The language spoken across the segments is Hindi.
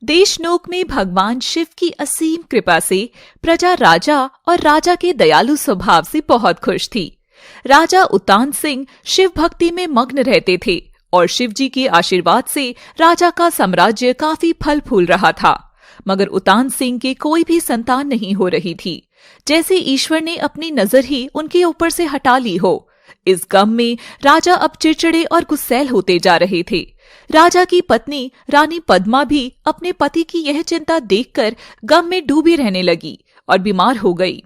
देशनोक में भगवान शिव की असीम कृपा से प्रजा राजा और राजा के दयालु स्वभाव से बहुत खुश थी। राजा उतान सिंह शिव भक्ति में मग्न रहते थे और शिव जी के आशीर्वाद से राजा का साम्राज्य काफी फल फूल रहा था। मगर उतान सिंह के कोई भी संतान नहीं हो रही थी, जैसे ईश्वर ने अपनी नजर ही उनके ऊपर से हटा ली हो। इस गम में राजा अब चिड़चिड़े और गुस्सैल होते जा रहे थे। राजा की पत्नी रानी पद्मा भी अपने पति की यह चिंता देखकर गम में डूबी रहने लगी और बीमार हो गई।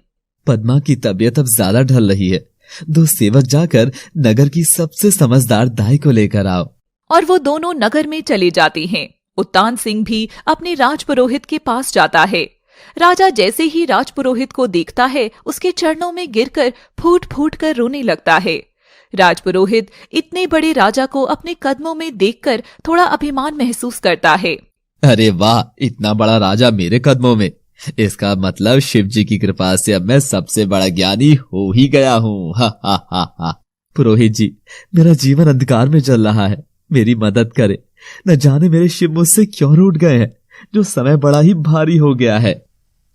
पद्मा की तबीयत अब ज्यादा ढल रही है। 2 सेवक जाकर नगर की सबसे समझदार दाई को लेकर आओ। और वो दोनों नगर में चले जाते हैं। उतान सिंह भी अपने राजपुरोहित के पास जाता है। राजा जैसे ही राजपुरोहित को देखता है, उसके चरणों में गिरकर फूट फूट कर रोने लगता है। राजपुरोहित इतने बड़े राजा को अपने कदमों में देखकर थोड़ा अभिमान महसूस करता है। अरे वाह, इतना बड़ा राजा मेरे कदमों में। इसका मतलब शिव जी की कृपा से अब मैं सबसे बड़ा ज्ञानी हो ही गया हूँ। हा हा हा हा। पुरोहित जी, मेरा जीवन अंधकार में चल रहा है, मेरी मदद करे। न जाने मेरे शिव मुझसे क्यों रूठ गए हैं, जो समय बड़ा ही भारी हो गया है।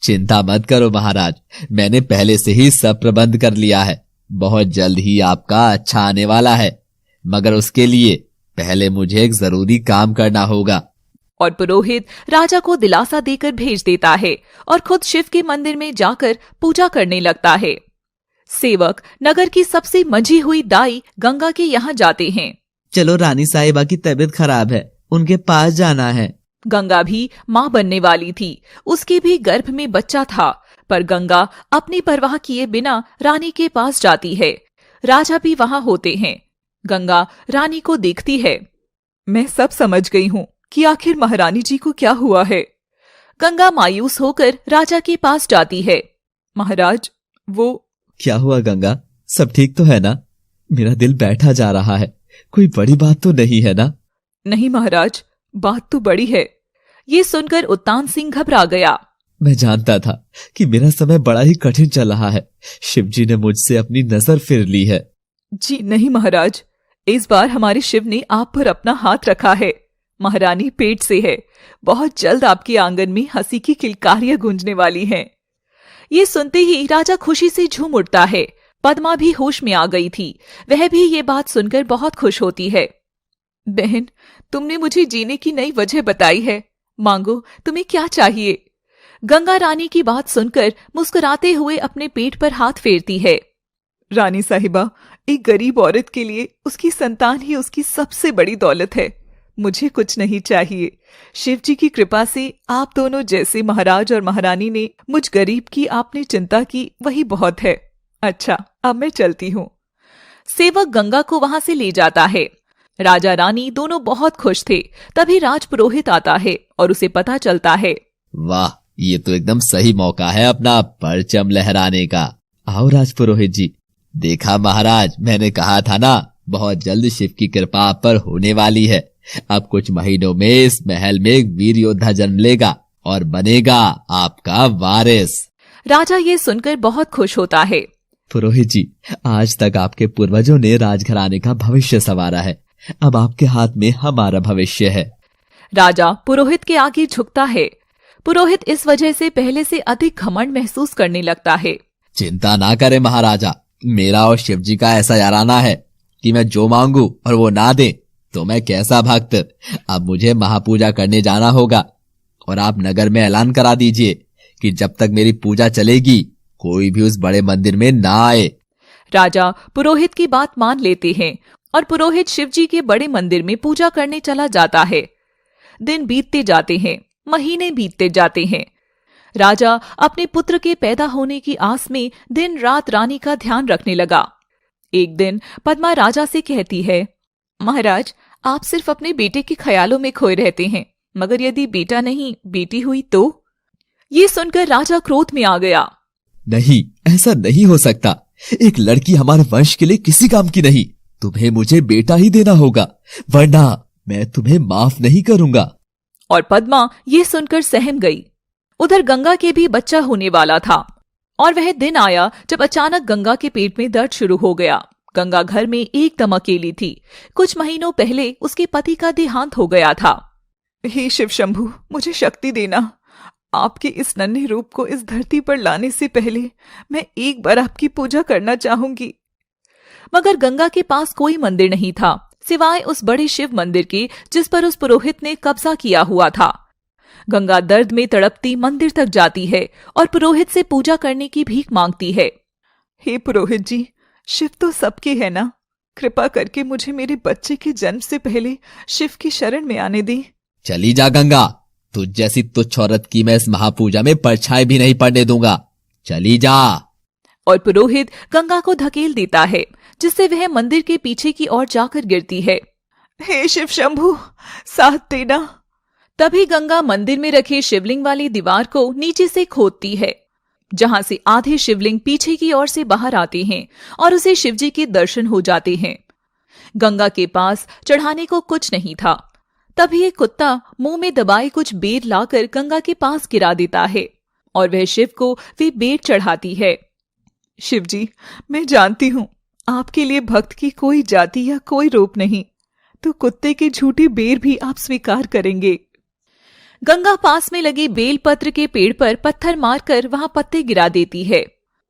चिंता मत करो महाराज, मैंने पहले से ही सब प्रबंध कर लिया है। बहुत जल्द ही आपका अच्छा आने वाला है, मगर उसके लिए पहले मुझे एक जरूरी काम करना होगा। और पुरोहित राजा को दिलासा देकर भेज देता है और खुद शिव के मंदिर में जाकर पूजा करने लगता है। सेवक नगर की सबसे मंझी हुई दाई गंगा के यहाँ जाते हैं। चलो, रानी साहिबा की तबीयत खराब है, उनके पास जाना है। गंगा भी माँ बनने वाली थी, उसके भी गर्भ में बच्चा था, पर गंगा अपनी परवाह किए बिना रानी के पास जाती है। राजा भी वहाँ होते हैं। गंगा रानी को देखती है। मैं सब समझ गई हूँ कि आखिर महारानी जी को क्या हुआ है। गंगा मायूस होकर राजा के पास जाती है। महाराज, वो क्या हुआ गंगा, सब ठीक तो है ना? मेरा दिल बैठा जा रहा है, कोई बड़ी बात तो नहीं है ना? नहीं महाराज, बात तो बड़ी है। ये सुनकर उतान सिंह घबरा गया। मैं जानता था कि मेरा समय बड़ा ही कठिन चल रहा है। शिव जी ने मुझसे अपनी नजर फिर ली है। जी नहीं महाराज, इस बार हमारे शिव ने आप पर अपना हाथ रखा है। महारानी पेट से है, बहुत जल्द आपके आंगन में हंसी की किलकारियां गूंजने वाली हैं। ये सुनते ही राजा खुशी से झूम उठता है। पद्मा भी होश में आ गई थी, वह भी ये बात सुनकर बहुत खुश होती है। बहन, तुमने मुझे जीने की नई वजह बताई है, मांगो, तुम्हें क्या चाहिए? गंगा रानी की बात सुनकर मुस्कुराते हुए अपने पेट पर हाथ फेरती है। रानी साहिबा, एक गरीब औरत के लिए उसकी संतान ही उसकी सबसे बड़ी दौलत है। मुझे कुछ नहीं चाहिए। शिव जी की कृपा से आप दोनों जैसे महाराज और महारानी ने मुझ गरीब की आपने चिंता की, वही बहुत है। अच्छा, अब मैं चलती हूँ। सेवक गंगा को वहां से ले जाता है। राजा रानी दोनों बहुत खुश थे। तभी राजपुरोहित आता है और उसे पता चलता है। वाह, ये तो एकदम सही मौका है अपना परचम लहराने का। आओ राजपुरोहित जी। देखा महाराज, मैंने कहा था ना, बहुत जल्द शिव की कृपा आप पर होने वाली है। अब कुछ महीनों में इस महल में एक वीर योद्धा जन्म लेगा और बनेगा आपका वारिस। राजा ये सुनकर बहुत खुश होता है। पुरोहित जी, आज तक आपके पूर्वजों ने राजघराने का भविष्य संवारा है, अब आपके हाथ में हमारा भविष्य है। राजा पुरोहित के आगे झुकता है। पुरोहित इस वजह से पहले से अधिक घमंड महसूस करने लगता है। चिंता ना करें महाराजा, मेरा और शिव जी का ऐसा याराना है कि मैं जो मांगू और वो ना दे तो मैं कैसा भक्त। अब मुझे महापूजा करने जाना होगा और आप नगर में ऐलान करा दीजिए कि जब तक मेरी पूजा चलेगी कोई भी उस बड़े मंदिर में ना आए। राजा पुरोहित की बात मान लेते हैं और पुरोहित शिव जी के बड़े मंदिर में पूजा करने चला जाता है। दिन बीतते जाते हैं, महीने बीतते जाते हैं। राजा अपने पुत्र के पैदा होने की आस में दिन रात रानी का ध्यान रखने लगा। एक दिन पद्मा राजा से कहती है, महाराज, आप सिर्फ अपने बेटे के ख्यालों में खोए रहते हैं, मगर यदि बेटा नहीं बेटी हुई तो? ये सुनकर राजा क्रोध में आ गया। नहीं, ऐसा नहीं हो सकता। एक लड़की हमारे वंश के लिए किसी काम की नहीं। तुम्हें मुझे बेटा ही देना होगा, वरना मैं तुम्हें माफ नहीं करूंगा। और पद्मा ये सुनकर सहम गई। उधर गंगा के भी बच्चा होने वाला था और वह दिन आया जब अचानक गंगा के पेट में दर्द शुरू हो गया। गंगा घर में एकदम अकेली थी। कुछ महीनों पहले उसके पति का देहांत हो गया था। हे शिव शंभु, मुझे शक्ति देना। आपके इस नन्हे रूप को इस धरती पर लाने से पहले मैं एक बार आपकी पूजा करना चाहूंगी। मगर गंगा के पास कोई मंदिर नहीं था सिवाय उस बड़े शिव मंदिर के जिस पर उस पुरोहित ने कब्जा किया हुआ था। गंगा दर्द में तड़पती मंदिर तक जाती है और पुरोहित से पूजा करने की भीख मांगती है। हे पुरोहित जी, शिव तो सबके है ना, कृपा करके मुझे मेरे बच्चे के जन्म से पहले शिव की शरण में आने दें। चली जा गंगा, तुझ जैसी तुच्छ औरत की मैं इस महापूजा में परछाई भी नहीं पड़ने दूंगा। चली जा। और पुरोहित गंगा को धकेल देता है जिससे वह मंदिर के पीछे की ओर जाकर गिरती है। हे शिव शंभु, साथ देना। तभी गंगा मंदिर में रखे शिवलिंग वाली दीवार को नीचे से खोदती है, जहां से आधे शिवलिंग पीछे की ओर से बाहर आते हैं और उसे शिवजी के दर्शन हो जाते हैं। गंगा के पास चढ़ाने को कुछ नहीं था। तभी एक कुत्ता मुंह में दबाए कुछ बेर लाकर गंगा के पास गिरा देता है और वह शिव को वे बेर चढ़ाती है। शिवजी, मैं जानती हूं आपके लिए भक्त की कोई जाति या कोई रूप नहीं, तो कुत्ते के झूठे बेर भी आप स्वीकार करेंगे। गंगा पास में लगे बेलपत्र के पेड़ पर पत्थर मारकर वहां पत्ते गिरा देती है।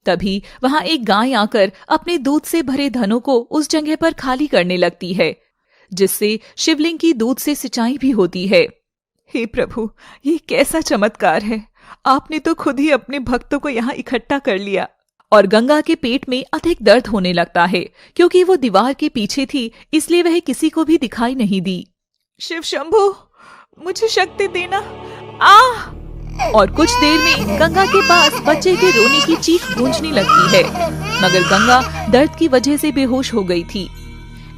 तभी वहां एक गाय आकर अपने दूध से भरे धनों को उस जगह पर खाली करने लगती है, जिससे शिवलिंग की दूध से सिंचाई भी होती है। हे प्रभु, ये कैसा चमत्कार है, आपने तो खुद ही अपने भक्तों को यहाँ इकट्ठा कर लिया। और गंगा के पेट में अधिक दर्द होने लगता है क्योंकि वो दीवार के पीछे थी, इसलिए वह किसी को भी दिखाई नहीं दी। शिव शंभु, मुझे शक्ति देना। और कुछ देर में गंगा के पास बच्चे के रोने की चीख गूंजने लगती है, मगर गंगा दर्द की वजह से बेहोश हो गई थी।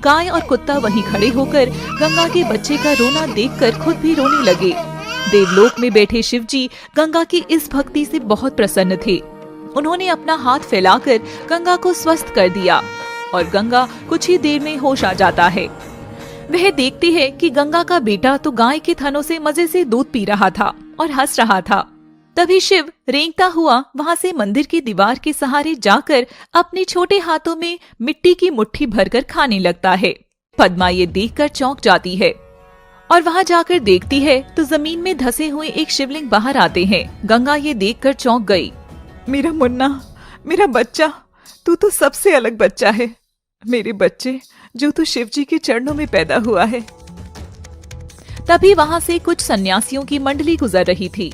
गाय और कुत्ता वहीं खड़े होकर गंगा के बच्चे का रोना देखकर खुद भी रोने लगे। देवलोक में बैठे शिवजी गंगा की इस भक्ति से बहुत प्रसन्न थे। उन्होंने अपना हाथ फैलाकर गंगा को स्वस्थ कर दिया और गंगा कुछ ही देर में होश आ जाता है। वह देखती है कि गंगा का बेटा तो गाय के थनों से मजे से दूध पी रहा था और हंस रहा था। तभी शिव रेंगता हुआ वहां से मंदिर की दीवार के सहारे जाकर अपने छोटे हाथों में मिट्टी की मुट्ठी भरकर खाने लगता है। पद्मा ये देखकर चौंक जाती है और वहां जाकर देखती है तो जमीन में धसे हुए एक शिवलिंग बाहर आते हैं। गंगा ये देखकर चौंक गई। मेरा मुन्ना, मेरा बच्चा, तू तो सबसे अलग बच्चा है। मेरे बच्चे, जो तू शिवजी के चरणों में पैदा हुआ है। तभी वहां से कुछ सन्यासियों की मंडली गुजर रही थी,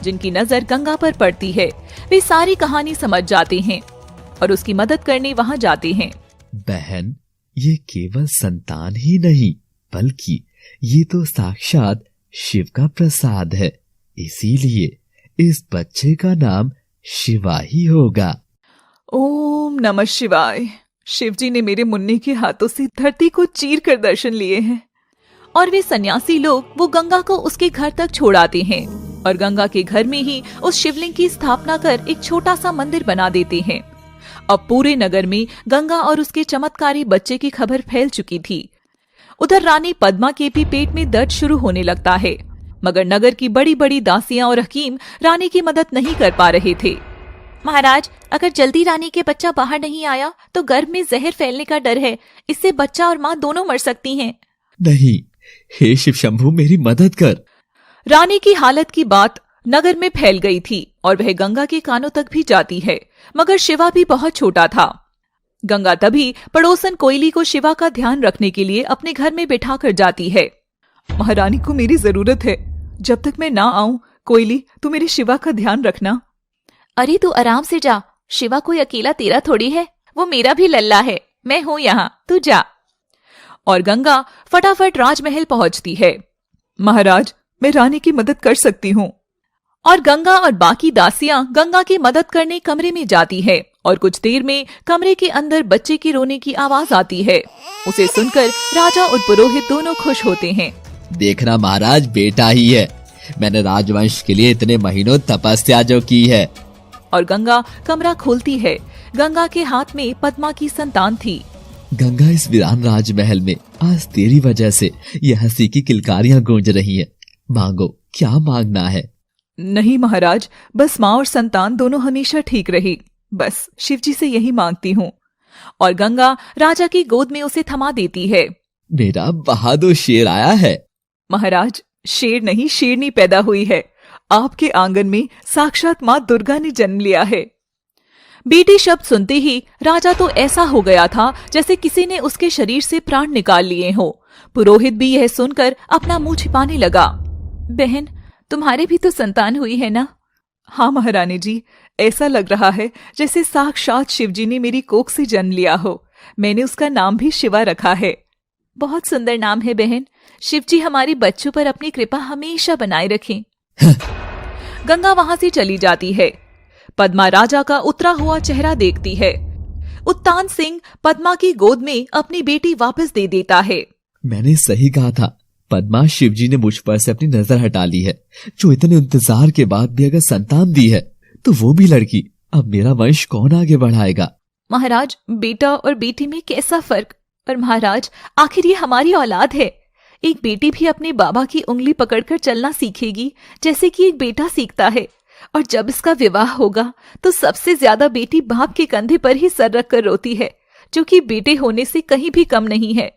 जिनकी नजर गंगा पर पड़ती है। वे सारी कहानी समझ जाते हैं और उसकी मदद करने वहां जाते हैं। बहन, ये केवल संतान ही नहीं बल्कि ये तो साक्षात शिव का प्रसाद है, इसीलिए इस बच्चे का नाम शिवा ही होगा। ओम नमः शिवाय। शिवजी ने मेरे मुन्ने के हाथों से धरती को चीर कर दर्शन लिए हैं। और वे सन्यासी लोग वो गंगा को उसके घर तक छोड़ाते हैं और गंगा के घर में ही उस शिवलिंग की स्थापना कर एक छोटा सा मंदिर बना देते हैं। अब पूरे नगर में गंगा और उसके चमत्कारी बच्चे की खबर फैल चुकी थी। उधर रानी पद्मा के भी पेट में दर्द शुरू होने लगता है, मगर नगर की बड़ी बड़ी दासियां और हकीम रानी की मदद नहीं कर पा रहे थे। महाराज, अगर जल्दी रानी के बच्चा बाहर नहीं आया तो गर्भ में जहर फैलने का डर है, इससे बच्चा और माँ दोनों मर सकती हैं। नहीं, हे शिव शंभु, मेरी मदद कर। रानी की हालत की बात नगर में फैल गई थी और वह गंगा के कानों तक भी जाती है, मगर शिवा भी बहुत छोटा था। गंगा तभी पड़ोसन कोयली को शिवा का ध्यान रखने के लिए अपने घर में बैठा कर जाती है। महारानी को मेरी जरूरत है, जब तक मैं ना आऊं कोयली तू मेरे शिवा का ध्यान रखना। अरे तू आराम से जा, शिवा कोई अकेला तेरा थोड़ी है, वो मेरा भी लल्ला है, मैं हूं यहाँ, तू जा। और गंगा फटाफट राजमहल पहुंचती है। महाराज, मैं रानी की मदद कर सकती हूँ। और गंगा और बाकी दासियां गंगा की मदद करने कमरे में जाती है और कुछ देर में कमरे के अंदर बच्चे की रोने की आवाज आती है। उसे सुनकर राजा और पुरोहित दोनों खुश होते हैं। देखना महाराज, बेटा ही है। मैंने राजवंश के लिए इतने महीनों तपस्या जो की है। और गंगा कमरा खोलती है। गंगा के हाथ में पद्मा की संतान थी। गंगा, इस वीरान राजमहल में आज तेरी वजह से ये हंसी की किलकारियां गूंज रही हैं। मांगो, क्या मांगना है? नहीं महाराज, बस माँ और संतान दोनों हमेशा ठीक रही, बस शिवजी से यही मांगती हूँ। और गंगा राजा की गोद में उसे थमा देती है। मेरा बहादुर शेर आया है। महाराज, शेर नहीं शेरनी पैदा हुई है। आपके आंगन में साक्षात माँ दुर्गा ने जन्म लिया है। बेटी शब्द सुनते ही राजा तो ऐसा हो गया था जैसे किसी ने उसके शरीर से प्राण निकाल लिए हो। पुरोहित भी यह सुनकर अपना मुंह छिपाने लगा। बहन, तुम्हारे भी तो संतान हुई है ना? हाँ महारानी जी, ऐसा लग रहा है जैसे साक्षात शिवजी ने मेरी कोख से जन्म लिया हो। मैंने उसका नाम भी शिवा रखा है। बहुत सुंदर नाम है बहन। शिवजी हमारे बच्चों पर अपनी कृपा हमेशा बनाए रखें। गंगा वहां से चली जाती है। पद्मा राजा का उतरा हुआ चेहरा देखती है। उत्तान सिंह पद्मा की गोद में अपनी बेटी वापस दे देता है। मैंने सही कहा था, पद्मा, शिवजी ने मुझ पर से अपनी नजर हटा ली है। जो इतने इंतजार के बाद भी अगर संतान दी है तो वो भी लड़की, अब मेरा वंश कौन आगे बढ़ाएगा? महाराज, बेटा और बेटी में कैसा फर्क? पर महाराज, आखिर ये हमारी औलाद है। एक बेटी भी अपने बाबा की उंगली पकड़कर चलना सीखेगी जैसे कि एक बेटा सीखता है। और जब इसका विवाह होगा तो सबसे ज्यादा बेटी बाप के कंधे पर ही सर रख कर रोती है, जो कि बेटे होने से कहीं भी कम नहीं है।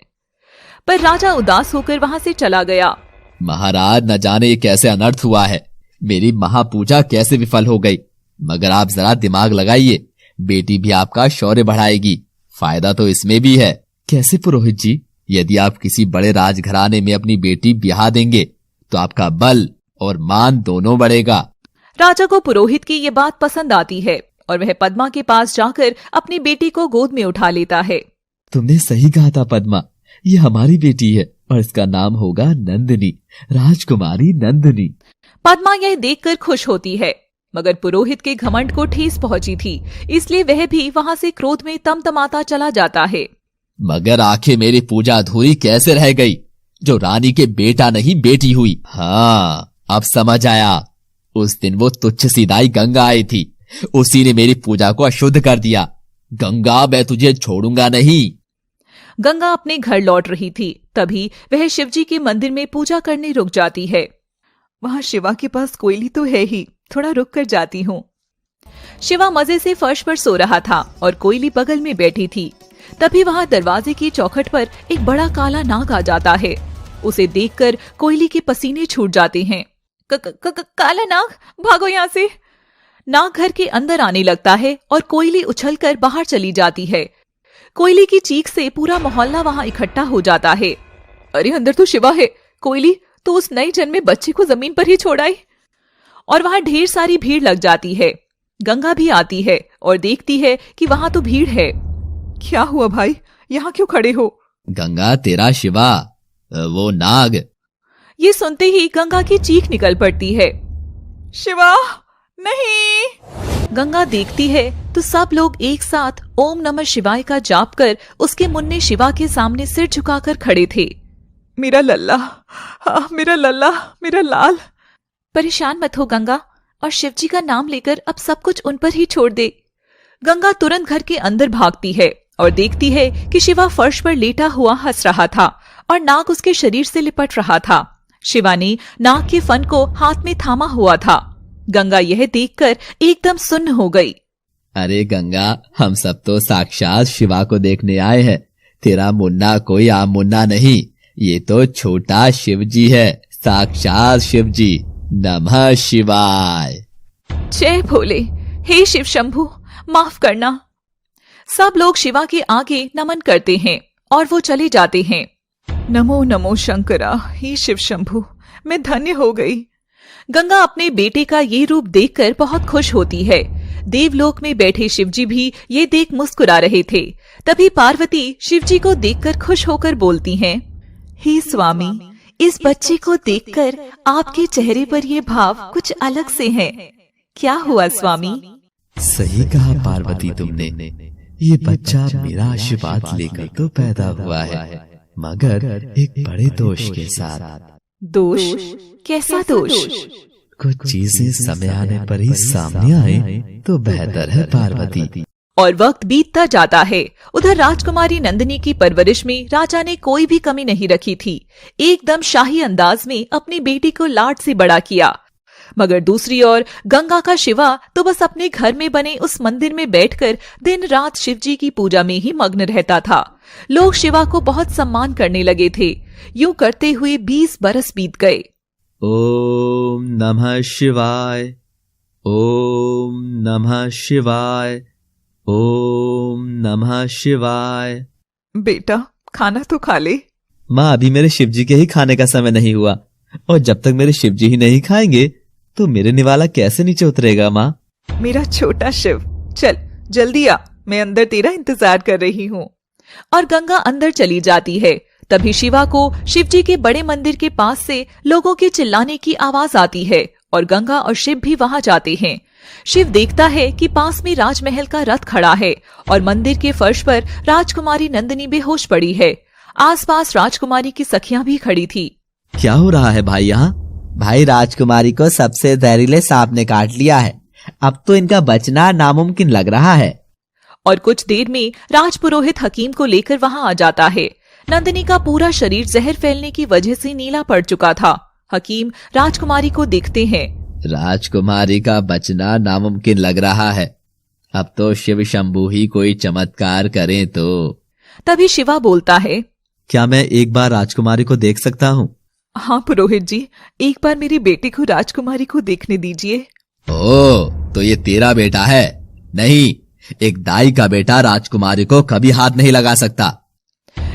पर राजा उदास होकर वहां से चला गया। महाराज, न जाने ये कैसे अनर्थ हुआ है। मेरी महापूजा कैसे विफल हो गई। मगर आप जरा दिमाग लगाइए, बेटी भी आपका शौर्य बढ़ाएगी। फायदा तो इसमें भी है। कैसे पुरोहित जी? यदि आप किसी बड़े राजघराने में अपनी बेटी ब्याह देंगे तो आपका बल और मान दोनों बढ़ेगा। राजा को पुरोहित की ये बात पसंद आती है और वह पद्मा के पास जाकर अपनी बेटी को गोद में उठा लेता है। तुमने सही कहा था पद्मा, ये हमारी बेटी है और इसका नाम होगा नंदिनी, राजकुमारी नंदिनी। पद्मा यह देखकर खुश होती है, मगर पुरोहित के घमंड को ठेस पहुंची थी, इसलिए वह भी वहां से क्रोध में तमतमाता चला जाता है। मगर आखिर मेरी पूजा अधूरी कैसे रह गई, जो रानी के बेटा नहीं बेटी हुई? हाँ, अब समझ आया। उस दिन वो तुच्छ सीधाई गंगा आई थी, उसी ने मेरी पूजा को अशुद्ध कर दिया। गंगा, मैं तुझे छोड़ूंगा नहीं। गंगा अपने घर लौट रही थी, तभी वह शिवजी के मंदिर में पूजा करने रुक जाती है। वहां शिवा के पास कोयली तो है ही, थोड़ा रुक कर जाती हूँ। शिवा मजे से फर्श पर सो रहा था और कोयली बगल में बैठी थी। तभी वहां दरवाजे की चौखट पर एक बड़ा काला नाग आ जाता है। उसे देखकर कोयली के पसीने छूट जाते हैं। काला नाग, भागो यहाँ से। नाग घर के अंदर आने लगता है और कोयली उछलकर बाहर चली जाती है। कोयली की चीख से पूरा मोहल्ला वहां इकट्ठा हो जाता है। अरे अंदर तो शिवा है। कोयली तो उस नई जन्मे बच्चे को जमीन पर ही छोड़ आई। और वहां ढेर सारी भीड़ लग जाती है। गंगा भी आती है और देखती है कि वहां तो भीड़ है। क्या हुआ भाई, यहाँ क्यों खड़े हो? गंगा, तेरा शिवा, वो नाग। ये सुनते ही गंगा की चीख निकल पड़ती है। शिवा नहीं। गंगा देखती है तो सब लोग एक साथ ओम नमः शिवाय का जाप कर उसके मुन्ने शिवा के सामने सिर झुकाकर खड़े थे। मेरा लल्ला, हाँ, मेरा लल्ला, मेरा लाल। परेशान मत हो गंगा, और शिवजी का नाम लेकर अब सब कुछ उन पर ही छोड़ दे। गंगा तुरंत घर के अंदर भागती है और देखती है कि शिवा फर्श पर लेटा हुआ हंस रहा था और नाग उसके शरीर से लिपट रहा था। शिवा ने नाग के फन को हाथ में थामा हुआ था। गंगा यह देखकर एकदम सुन्न हो गई। अरे गंगा, हम सब तो साक्षात शिवा को देखने आए हैं। तेरा मुन्ना कोई आम मुन्ना नहीं, ये तो छोटा शिवजी है, साक्षात शिवजी। नमः शिवाय। जय भोले। हे शिव शंभु, माफ करना। सब लोग शिवा के आगे नमन करते हैं और वो चले जाते हैं। नमो नमो शंकरा, हे शिव शंभु, मैं धन्य हो गई। गंगा अपने बेटे का ये रूप देखकर बहुत खुश होती है। देवलोक में बैठे शिवजी भी ये देख मुस्कुरा रहे थे। तभी पार्वती शिवजी को देखकर खुश होकर बोलती हैं, हे स्वामी, इस बच्चे को देखकर आपके चेहरे पर ये भाव कुछ अलग से हैं। क्या हुआ स्वामी? सही कहा पार्वती तुमने। ये बच्चा मेरा आशीर्वाद लेकर तो पैदा हुआ है, मगर एक बड़े दोष के साथ। दोष? कैसा दोष? कुछ चीजें समय आने पर ही सामने आए तो बेहतर है पार्वती। और वक्त बीतता जाता है। उधर राजकुमारी नंदिनी की परवरिश में राजा ने कोई भी कमी नहीं रखी थी। एकदम शाही अंदाज में अपनी बेटी को लाड से बड़ा किया। मगर दूसरी ओर गंगा का शिवा तो बस अपने घर में बने उस मंदिर में बैठकर दिन रात शिवजी की पूजा में ही मग्न रहता था। लोग शिवा को बहुत सम्मान करने लगे थे। यूं करते हुए 20 बरस बीत गए। ओम नमः शिवाय, ओम नमः शिवाय, ओम नमः शिवाय। बेटा खाना तो खा ले। माँ, अभी मेरे शिवजी के ही खाने का समय नहीं हुआ, और जब तक मेरे शिवजी ही नहीं खाएंगे तो मेरे निवाला कैसे नीचे उतरेगा माँ? मेरा छोटा शिव, चल जल्दी आ, मैं अंदर तेरा इंतजार कर रही हूँ। और गंगा अंदर चली जाती है। तभी शिवा को शिवजी के बड़े मंदिर के पास से लोगों के चिल्लाने की आवाज आती है और गंगा और शिव भी वहां जाते हैं। शिव देखता है कि पास में राजमहल का रथ खड़ा है और मंदिर के फर्श पर राजकुमारी नंदिनी बेहोश पड़ी है। आसपास राजकुमारी की सखियां भी खड़ी थी। क्या हो रहा है भाई यहाँ? भाई, राजकुमारी को सबसे जहरीले सांप ने काट लिया है। अब तो इनका बचना नामुमकिन लग रहा है। और कुछ देर में राजपुरोहित हकीम को लेकर वहां आ जाता है। नंदिनी का पूरा शरीर जहर फैलने की वजह से नीला पड़ चुका था। हकीम राजकुमारी को देखते हैं। राजकुमारी का बचना नामुमकिन लग रहा है। अब तो शिव शंभू ही कोई चमत्कार करें तो। तभी शिवा बोलता है, क्या मैं एक बार राजकुमारी को देख सकता हूँ? हाँ पुरोहित जी, एक बार मेरी बेटी को राजकुमारी को देखने दीजिए। ओ, तो ये तेरा बेटा है? नहीं, एक दाई का बेटा राजकुमारी को कभी हाथ नहीं लगा सकता।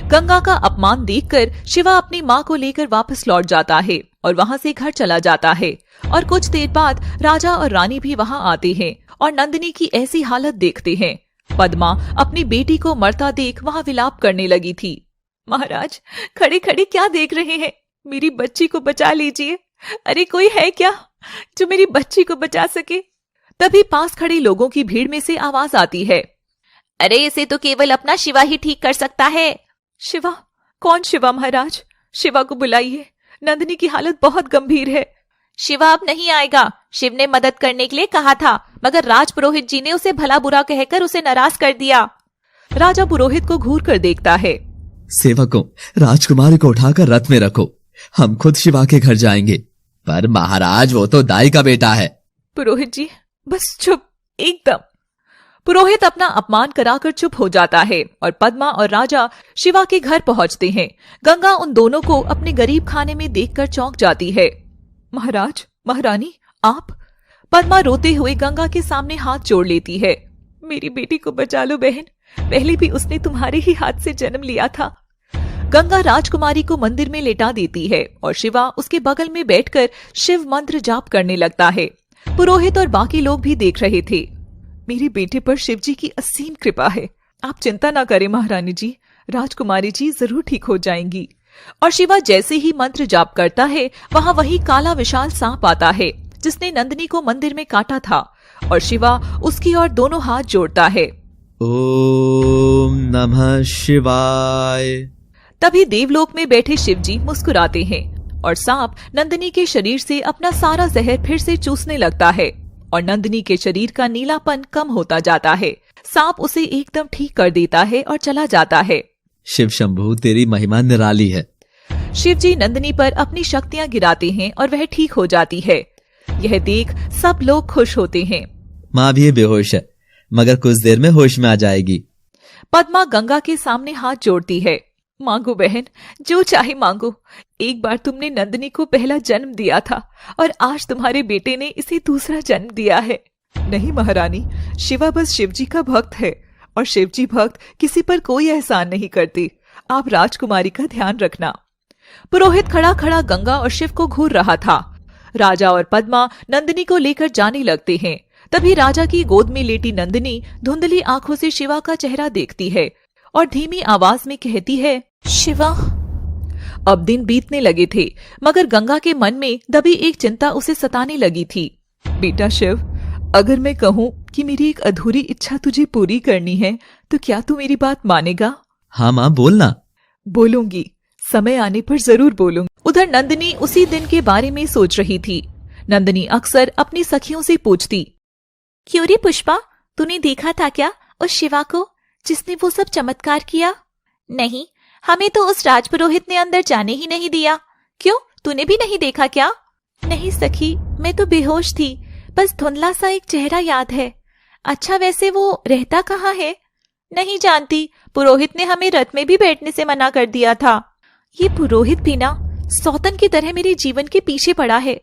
गंगा का अपमान देखकर शिवा अपनी माँ को लेकर वापस लौट जाता है और वहाँ से घर चला जाता है। और कुछ देर बाद राजा और रानी भी वहाँ आते हैं और नंदिनी की ऐसी हालत देखते हैं। पद्मा अपनी बेटी को मरता देख वहाँ विलाप करने लगी थी। महाराज, खड़े खड़े क्या देख रहे हैं? मेरी बच्ची को बचा लीजिए। अरे कोई है क्या जो मेरी बच्ची को बचा सके? तभी पास खड़े लोगों की भीड़ में से आवाज आती है, अरे इसे तो केवल अपना शिवा ही ठीक कर सकता है। शिवा? कौन शिवा महाराज? शिवा को बुलाइए, नंदिनी की हालत बहुत गंभीर है। शिवा अब नहीं आएगा। शिव ने मदद करने के लिए कहा था, मगर राज पुरोहित जी ने उसे भला बुरा कहकर उसे नाराज कर दिया। राजा पुरोहित को घूर कर देखता है। सेवकों, राजकुमारी को उठाकर रथ में रखो, हम खुद शिवा के घर जाएंगे। पर महाराज, वो तो दाई का बेटा है। पुरोहित जी बस चुप, एकदम। पुरोहित अपना अपमान कराकर चुप हो जाता है और पद्मा और राजा शिवा के घर पहुंचते हैं। गंगा उन दोनों को अपने गरीब खाने में देखकर चौंक जाती है। महाराज, महारानी, आप? पद्मा रोते हुए गंगा के सामने हाथ जोड़ लेती है। मेरी बेटी को बचा लो बहन, पहले भी उसने तुम्हारे ही हाथ से जन्म लिया था। गंगा राजकुमारी को मंदिर में लेटा देती है और शिवा उसके बगल में बैठकर शिव मंत्र जाप करने लगता है। पुरोहित और बाकी लोग भी देख रहे थे। मेरी बेटे पर शिवजी की असीम कृपा है, आप चिंता ना करें महारानी जी, राजकुमारी जी जरूर ठीक हो जाएंगी। और शिवा जैसे ही मंत्र जाप करता है, वहाँ वही काला विशाल सांप आता है जिसने नंदिनी को मंदिर में काटा था और शिवा उसकी ओर दोनों हाथ जोड़ता है। ओम नमः शिवाय। तभी देवलोक में बैठे शिवजी मुस्कुराते हैं और सांप नंदिनी के शरीर से अपना सारा जहर फिर से चूसने लगता है और नंदिनी के शरीर का नीलापन कम होता जाता है। सांप उसे एकदम ठीक कर देता है और चला जाता है। शिव शंभू, तेरी महिमा निराली है। शिवजी नंदिनी पर अपनी शक्तियां गिराते हैं और वह ठीक हो जाती है। यह देख सब लोग खुश होते हैं। माँ भी बेहोश है, मगर कुछ देर में होश में आ जाएगी। पद्मा गंगा के सामने हाथ जोड़ती है। मांगो बहन, जो चाहे मांगो। एक बार तुमने नंदिनी को पहला जन्म दिया था और आज तुम्हारे बेटे ने इसे दूसरा जन्म दिया है। नहीं महारानी, शिवा बस शिवजी का भक्त है और शिवजी भक्त किसी पर कोई एहसान नहीं करते। आप राजकुमारी का ध्यान रखना। पुरोहित खड़ा खड़ा गंगा और शिव को घूर रहा था। राजा और पद्मा नंदिनी को लेकर जाने लगते हैं। तभी राजा की गोद में लेटी नंदिनी धुंधली आंखों से शिवा का चेहरा देखती है और धीमी आवाज में कहती है, शिवा। अब दिन बीतने लगे थे, मगर गंगा के मन में दबी एक चिंता उसे सताने लगी थी। बेटा शिव, अगर मैं कहूँ कि मेरी एक अधूरी इच्छा तुझे पूरी करनी है तो क्या तू मेरी बात मानेगा? हाँ माँ, बोलना। बोलूंगी, समय आने पर जरूर बोलूंगी। उधर नंदिनी उसी दिन के बारे में सोच रही थी। नंदिनी अक्सर अपनी सखियों से पूछती, क्यों रे पुष्पा, तूने देखा था क्या उस शिवा को जिसने वो सब चमत्कार किया? नहीं, हमें तो उस राजपुरोहित ने अंदर जाने ही नहीं दिया। क्यों, तूने भी नहीं देखा क्या? नहीं सखी, मैं तो बेहोश थी, बस धुंधला सा एक चेहरा याद है। अच्छा, वैसे वो रहता कहाँ है? नहीं जानती, पुरोहित ने हमें रथ में भी बैठने से मना कर दिया था। ये पुरोहित भी ना सौतन की तरह मेरे जीवन के पीछे पड़ा है।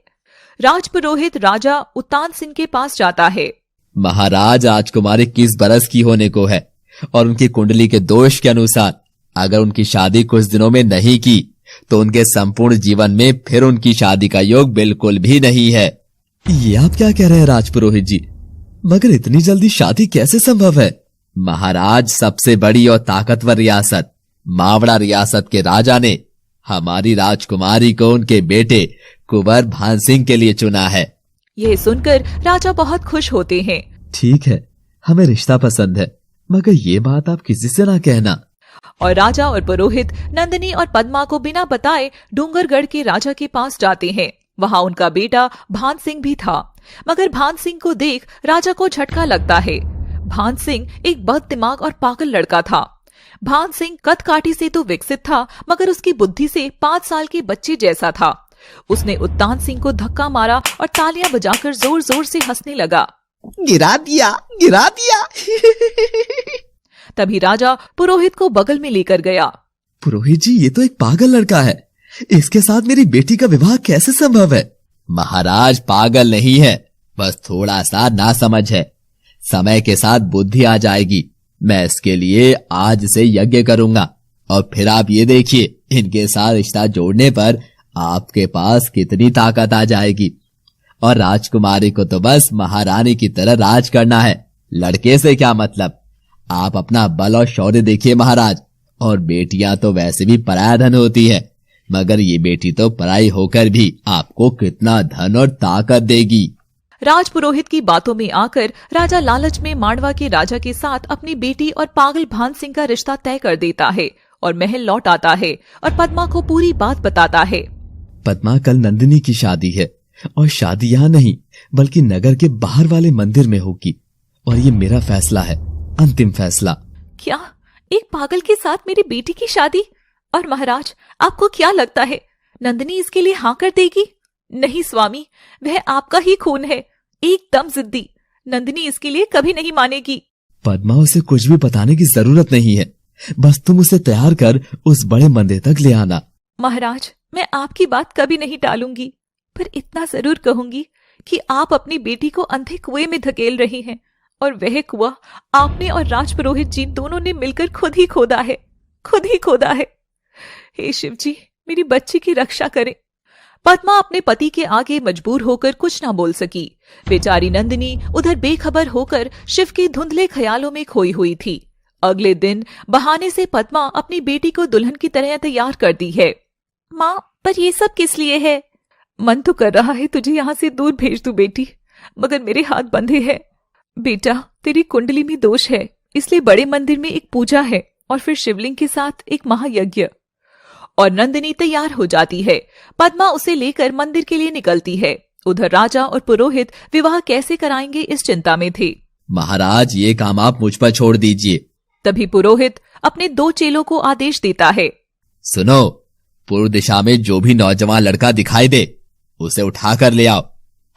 राजपुरोहित राजा उत्तान सिंह के पास जाता है। महाराज, राजकुमारी 21 बरस की होने को है और उनकी कुंडली के दोष के अनुसार अगर उनकी शादी कुछ दिनों में नहीं की तो उनके संपूर्ण जीवन में फिर उनकी शादी का योग बिल्कुल भी नहीं है। ये आप क्या कह रहे हैं राजपुरोहित जी? मगर इतनी जल्दी शादी कैसे संभव है? महाराज, सबसे बड़ी और ताकतवर रियासत मावड़ा रियासत के राजा ने हमारी राजकुमारी को उनके बेटे कुंवर भान सिंह के लिए चुना है। यह सुनकर राजा बहुत खुश होते हैं। ठीक है, हमें रिश्ता पसंद है, मगर ये बात आप किसी से ना कहना। और राजा और पुरोहित नंदिनी और पद्मा को बिना बताए डूंगरगढ़ के राजा के पास जाते हैं। वहां उनका बेटा भान सिंह भी था, मगर भान सिंह को देख राजा को झटका लगता है। भान सिंह एक बददिमाग और पागल लड़का था। भान सिंह कद काठी से तो विकसित था, मगर उसकी बुद्धि से 5 साल के बच्चे जैसा था। उसने उत्तान सिंह को धक्का मारा और तालियां बजाकर जोर जोर से हंसने लगा। गिरा दिया, गिरा दिया। तभी राजा पुरोहित को बगल में लेकर गया। पुरोहित जी, ये तो एक पागल लड़का है, इसके साथ मेरी बेटी का विवाह कैसे संभव है? महाराज, पागल नहीं है, बस थोड़ा सा नासमझ है। समय के साथ बुद्धि आ जाएगी। मैं इसके लिए आज से यज्ञ करूंगा और फिर आप ये देखिए, इनके साथ रिश्ता जोड़ने पर आपके पास कितनी ताकत आ जाएगी। और राजकुमारी को तो बस महारानी की तरह राज करना है, लड़के से क्या मतलब। आप अपना बल और शौर्य देखिए महाराज। और बेटियां तो वैसे भी पराया धन होती है, मगर ये बेटी तो पराई होकर भी आपको कितना धन और ताकत देगी। राजपुरोहित की बातों में आकर राजा लालच में मांडवा के राजा के साथ अपनी बेटी और पागल भान सिंह का रिश्ता तय कर देता है और महल लौट आता है और पद्मा को पूरी बात बताता है। पद्मा, कल नंदिनी की शादी है और शादी यहाँ नहीं बल्कि नगर के बाहर वाले मंदिर में होगी, और ये मेरा फैसला है, अंतिम फैसला। क्या एक पागल के साथ मेरी बेटी की शादी? और महाराज, आपको क्या लगता है नंदिनी इसके लिए हाँ कर देगी? नहीं स्वामी, वह आपका ही खून है, एकदम जिद्दी। नंदिनी इसके लिए कभी नहीं मानेगी। पद्मा, उसे कुछ भी बताने की जरूरत नहीं है, बस तुम उसे तैयार कर उस बड़े मंदिर तक ले आना। महाराज, मैं आपकी बात कभी नहीं टालूंगी, पर इतना जरूर कहूंगी कि आप अपनी बेटी को अंधे कुएं में धकेल रही हैं, और वह कुआं आपने और राजपुरोहित जी दोनों ने मिलकर खुद ही खोदा है, खुद ही खोदा है। हे शिव जी, मेरी बच्ची की रक्षा करें। पद्मा अपने पति के आगे मजबूर होकर कुछ न बोल सकी। बेचारी नंदिनी उधर बेखबर होकर शिव के धुंधले ख्यालों में खोई हुई थी। अगले दिन बहाने से पद्मा अपनी बेटी को दुल्हन की तरह तैयार करती है। माँ, पर ये सब किस लिए है? मन तो कर रहा है तुझे यहाँ से दूर भेज दूं बेटी, मगर मेरे हाथ बंधे हैं। बेटा, तेरी कुंडली में दोष है, इसलिए बड़े मंदिर में एक पूजा है और फिर शिवलिंग के साथ एक महायज्ञ। और नंदिनी तैयार हो जाती है। पद्मा उसे लेकर मंदिर के लिए निकलती है। उधर राजा और पुरोहित विवाह कैसे कराएंगे इस चिंता में थे। महाराज, ये काम आप मुझ पर छोड़ दीजिए। तभी पुरोहित अपने 2 चेलों को आदेश देता है। सुनो, पूर्व दिशा में जो भी नौजवान लड़का दिखाई दे उसे उठा कर ले आओ।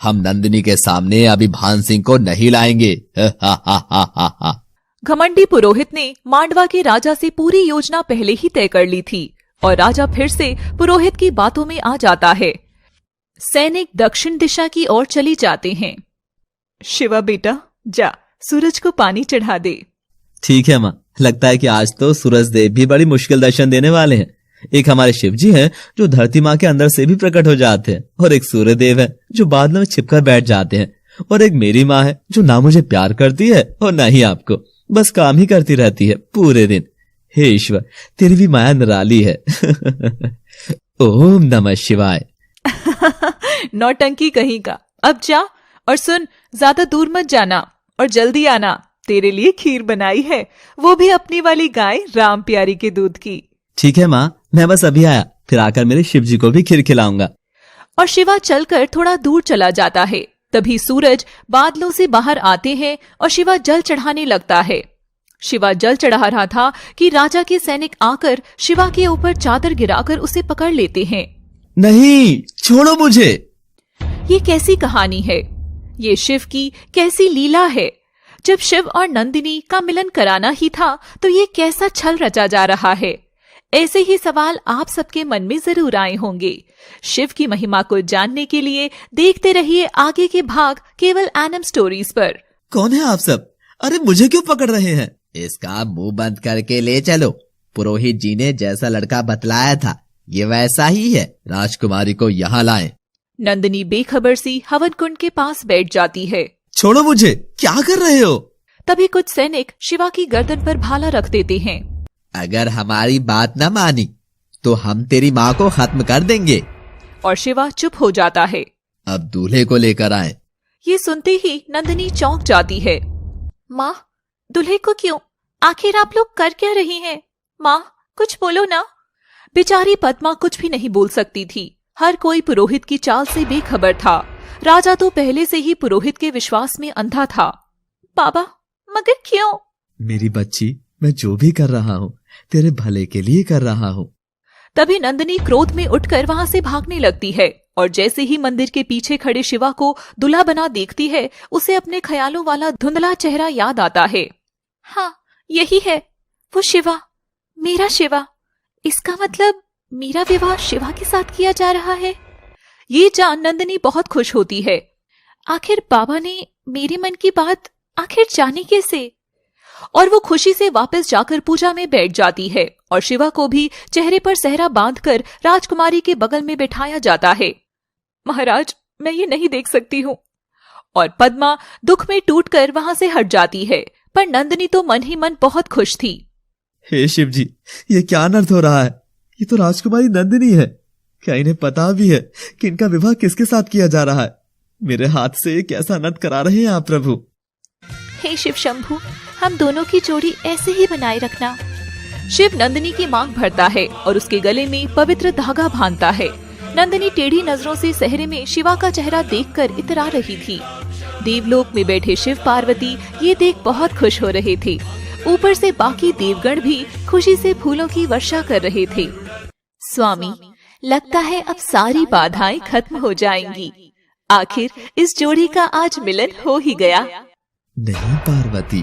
हम नंदिनी के सामने अभी भान सिंह को नहीं लाएंगे। घमंडी पुरोहित ने मांडवा के राजा से पूरी योजना पहले ही तय कर ली थी और राजा फिर से पुरोहित की बातों में आ जाता है। सैनिक दक्षिण दिशा की ओर चली जाते हैं। शिवा बेटा, जा सूरज को पानी चढ़ा दे। ठीक है माँ, लगता है कि आज तो सूरज देव भी बड़ी मुश्किल दर्शन देने वाले हैं। एक हमारे शिव जी हैं जो धरती माँ के अंदर से भी प्रकट हो जाते हैं, और एक सूर्य देव है जो बादलों में छिपकर बैठ जाते हैं, और एक मेरी माँ है जो ना मुझे प्यार करती है और ना ही आपको, बस काम ही करती रहती है पूरे दिन। हे ईश्वर, तेरी भी माया निराली है। ओम नमः शिवाय। नौटंकी कहीं का। अब जा और सुन, ज्यादा दूर मत जाना और जल्दी आना, तेरे लिए खीर बनाई है, वो भी अपनी वाली गाय राम प्यारी के दूध की। ठीक है माँ, मैं बस अभी आया, फिर आकर मेरे शिव जी को भी खीर खिलाऊंगा। और शिवा चलकर थोड़ा दूर चला जाता है। तभी सूरज बादलों से बाहर आते हैं और शिवा जल चढ़ाने लगता है। शिवा जल चढ़ा रहा था कि राजा के सैनिक आकर शिवा के ऊपर चादर गिराकर उसे पकड़ लेते हैं। नहीं, छोड़ो मुझे। ये कैसी कहानी है? ये शिव की कैसी लीला है? जब शिव और नंदिनी का मिलन कराना ही था तो ये कैसा छल रचा जा रहा है? ऐसे ही सवाल आप सबके मन में जरूर आए होंगे। शिव की महिमा को जानने के लिए देखते रहिए आगे के भाग केवल एनम स्टोरीज पर। कौन है आप सब? अरे मुझे क्यों पकड़ रहे हैं? इसका मुंह बंद करके ले चलो। पुरोहित जी ने जैसा लड़का बतलाया था ये वैसा ही है। राजकुमारी को यहाँ लाएं। नंदिनी बेखबर सी हवन कुंड के पास बैठ जाती है। छोड़ो मुझे, क्या कर रहे हो? तभी कुछ सैनिक शिवा की गर्दन पर भाला रख देते हैं। अगर हमारी बात न मानी तो हम तेरी माँ को खत्म कर देंगे। और शिवा चुप हो जाता है। अब दूल्हे को लेकर आए। ये सुनते ही नंदिनी चौंक जाती है। माँ, दूल्हे को क्यों? आखिर आप लोग कर क्या रही हैं? माँ, कुछ बोलो ना। बेचारी पद्मा कुछ भी नहीं बोल सकती थी। हर कोई पुरोहित की चाल से बेखबर था। राजा तो पहले से ही पुरोहित के विश्वास में अंधा था। बाबा, मगर क्यों? मेरी बच्ची, मैं जो भी कर रहा हूँ तेरे भले के लिए कर रहा हूँ। तभी नंदिनी क्रोध में उठकर वहां से भागने लगती है और जैसे ही मंदिर के पीछे खड़े शिवा को दूल्हा बना देखती है, उसे अपने ख्यालों वाला धुंधला चेहरा याद आता है। हाँ, यही है वो शिवा, मेरा शिवा। इसका मतलब मेरा विवाह शिवा के साथ किया जा रहा है। ये जान नंदिनी बहुत खुश होती है। आखिर बाबा ने मेरे मन की बात आखिर जानी कैसे? और वो खुशी से वापस जाकर पूजा में बैठ जाती है और शिवा को भी चेहरे पर सेहरा बांधकर राजकुमारी के बगल में बिठाया जाता है। महाराज, मैं ये नहीं देख सकती हूँ। और पद्मा दुख में टूटकर वहां से हट जाती है, पर नंदिनी तो मन ही मन बहुत खुश थी। हे शिव जी, ये क्या अनर्थ हो रहा है? ये तो राजकुमारी नंदिनी है। क्या इन्हें पता भी है कि इनका विवाह किसके साथ किया जा रहा है? मेरे हाथ से कैसा अनर्थ करा रहे हैं आप प्रभु? हे शिव शंभु, हम दोनों की जोड़ी ऐसे ही बनाए रखना। शिव नंदिनी की मांग भरता है और उसके गले में पवित्र धागा बांधता है। नंदिनी टेढ़ी नजरों से सहरे में शिवा का चेहरा देखकर इतरा रही थी। देवलोक में बैठे शिव पार्वती ये देख बहुत खुश हो रहे थे। ऊपर से बाकी देवगण भी खुशी से फूलों की वर्षा कर रहे थे। स्वामी, लगता है अब सारी बाधाएं खत्म हो जाएंगी। आखिर इस जोड़ी का आज मिलन हो ही गया। नहीं पार्वती,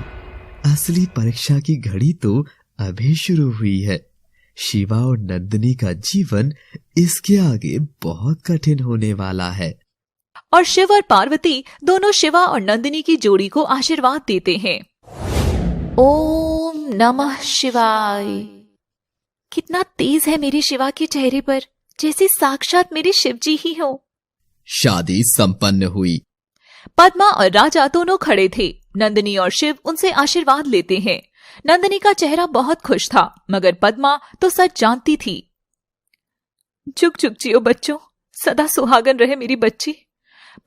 असली परीक्षा की घड़ी तो अभी शुरू हुई है। शिवा और नंदिनी का जीवन इसके आगे बहुत कठिन होने वाला है। और शिव और पार्वती दोनों शिवा और नंदिनी की जोड़ी को आशीर्वाद देते हैं। ओम नमः शिवाय। कितना तेज है मेरे शिवा के चेहरे पर, जैसे साक्षात मेरे शिव जी ही हो। शादी संपन्न हुई। पद्मा और राजा दोनों खड़े थे। नंदिनी और शिव उनसे आशीर्वाद लेते हैं। नंदिनी का चेहरा बहुत खुश था, मगर पद्मा तो सच जानती थी। जुग जुग जियो बच्चों, सदा सुहागन रहे मेरी बच्ची।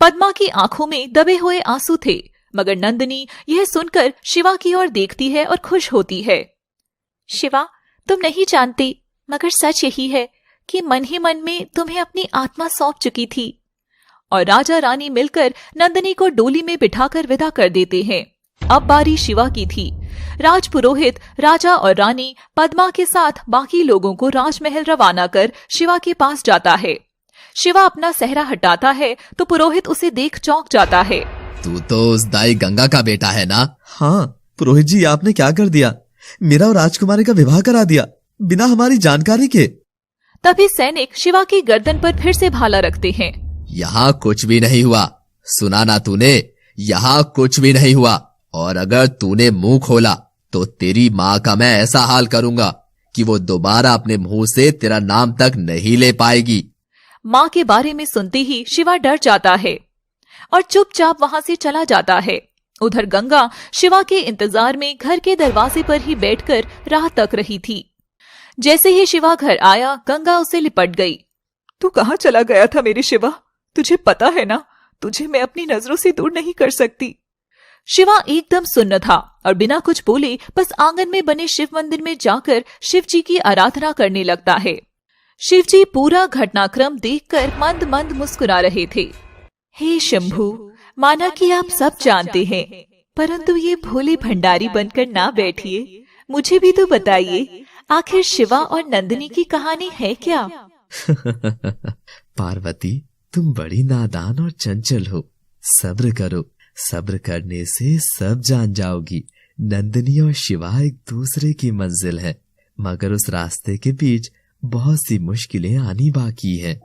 पद्मा की आंखों में दबे हुए आंसू थे, मगर नंदिनी यह सुनकर शिवा की ओर देखती है और खुश होती है। शिवा, तुम नहीं जानती, मगर सच यही है कि मन ही मन में तुम्हें अपनी आत्मा सौंप चुकी थी। और राजा रानी मिलकर नंदिनी को डोली में बिठाकर विदा कर देते हैं। अब बारी शिवा की थी। राजपुरोहित राजा और रानी पद्मा के साथ बाकी लोगों को राजमहल रवाना कर शिवा के पास जाता है। शिवा अपना सेहरा हटाता है तो पुरोहित उसे देख चौंक जाता है। तू तो उस दाई गंगा का बेटा है ना? हाँ पुरोहित जी, आपने क्या कर दिया? मेरा और राजकुमारी का विवाह करा दिया बिना हमारी जानकारी के। तभी सैनिक शिवा की गर्दन पर फिर से भाला रखते हैं। यहाँ कुछ भी नहीं हुआ, सुना ना तूने? यहाँ कुछ भी नहीं हुआ, और अगर तूने मुंह खोला तो तेरी माँ का मैं ऐसा हाल करूंगा कि वो दोबारा अपने मुंह से तेरा नाम तक नहीं ले पाएगी। माँ के बारे में सुनते ही शिवा डर जाता है और चुपचाप वहां से चला जाता है। उधर गंगा शिवा के इंतजार में घर के दरवाजे पर ही बैठकर राह तक रही थी। जैसे ही शिवा घर आया, गंगा उसे लिपट गई। तू कहाँ चला गया था मेरे शिवा? तुझे पता है ना, तुझे मैं अपनी नजरों से दूर नहीं कर सकती। शिवा एकदम सुन्न था और बिना कुछ बोले बस आंगन में बने शिव मंदिर में जाकर शिव जी की आराधना करने लगता है। शिव जी पूरा घटनाक्रम देखकर मंद मंद मुस्कुरा रहे थे। हे शंभु, माना कि आप सब जानते हैं, परंतु ये भोले भंडारी बनकर ना बैठिए। मुझे भी तो बताइए, आखिर शिवा और नंदिनी की कहानी है क्या? पार्वती, तुम बड़ी नादान और चंचल हो। सब्र करो, सब्र करने से सब जान जाओगी। नंदिनी और शिवा एक दूसरे की मंजिल है। मगर उस रास्ते के बीच बहुत सी मुश्किलें आनी बाकी हैं।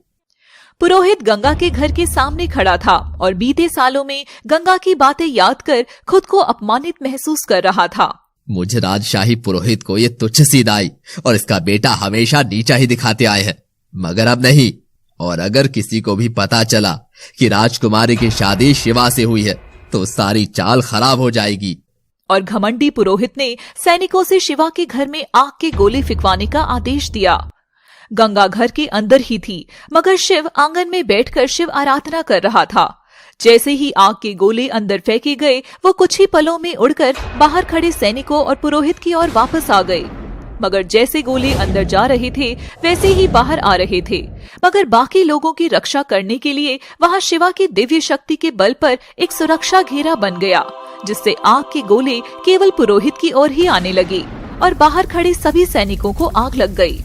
पुरोहित गंगा के घर के सामने खड़ा था और बीते सालों में गंगा की बातें याद कर खुद को अपमानित महसूस कर रहा था। मुझे राजशाही पुरोहित को ये तुच्छ सी दाई और इसका बेटा हमेशा नीचा ही दिखाते आए हैं, मगर अब नहीं। और अगर किसी को भी पता चला कि राजकुमारी की शादी शिवा से हुई है तो सारी चाल खराब हो जाएगी। और घमंडी पुरोहित ने सैनिकों से शिवा के घर में आग के गोले फिकवाने का आदेश दिया। गंगा घर के अंदर ही थी, मगर शिव आंगन में बैठकर शिव आराधना कर रहा था। जैसे ही आग के गोले अंदर फेंके गए, वो कुछ ही पलों में उड़कर बाहर खड़े सैनिकों और पुरोहित की ओर वापस आ गए। मगर जैसे गोले अंदर जा रहे थे वैसे ही बाहर आ रहे थे। मगर बाकी लोगों की रक्षा करने के लिए वहां शिवा की दिव्य शक्ति के बल पर एक सुरक्षा घेरा बन गया, जिससे आग के गोले केवल पुरोहित की ओर ही आने लगे और बाहर खड़े सभी सैनिकों को आग लग गई।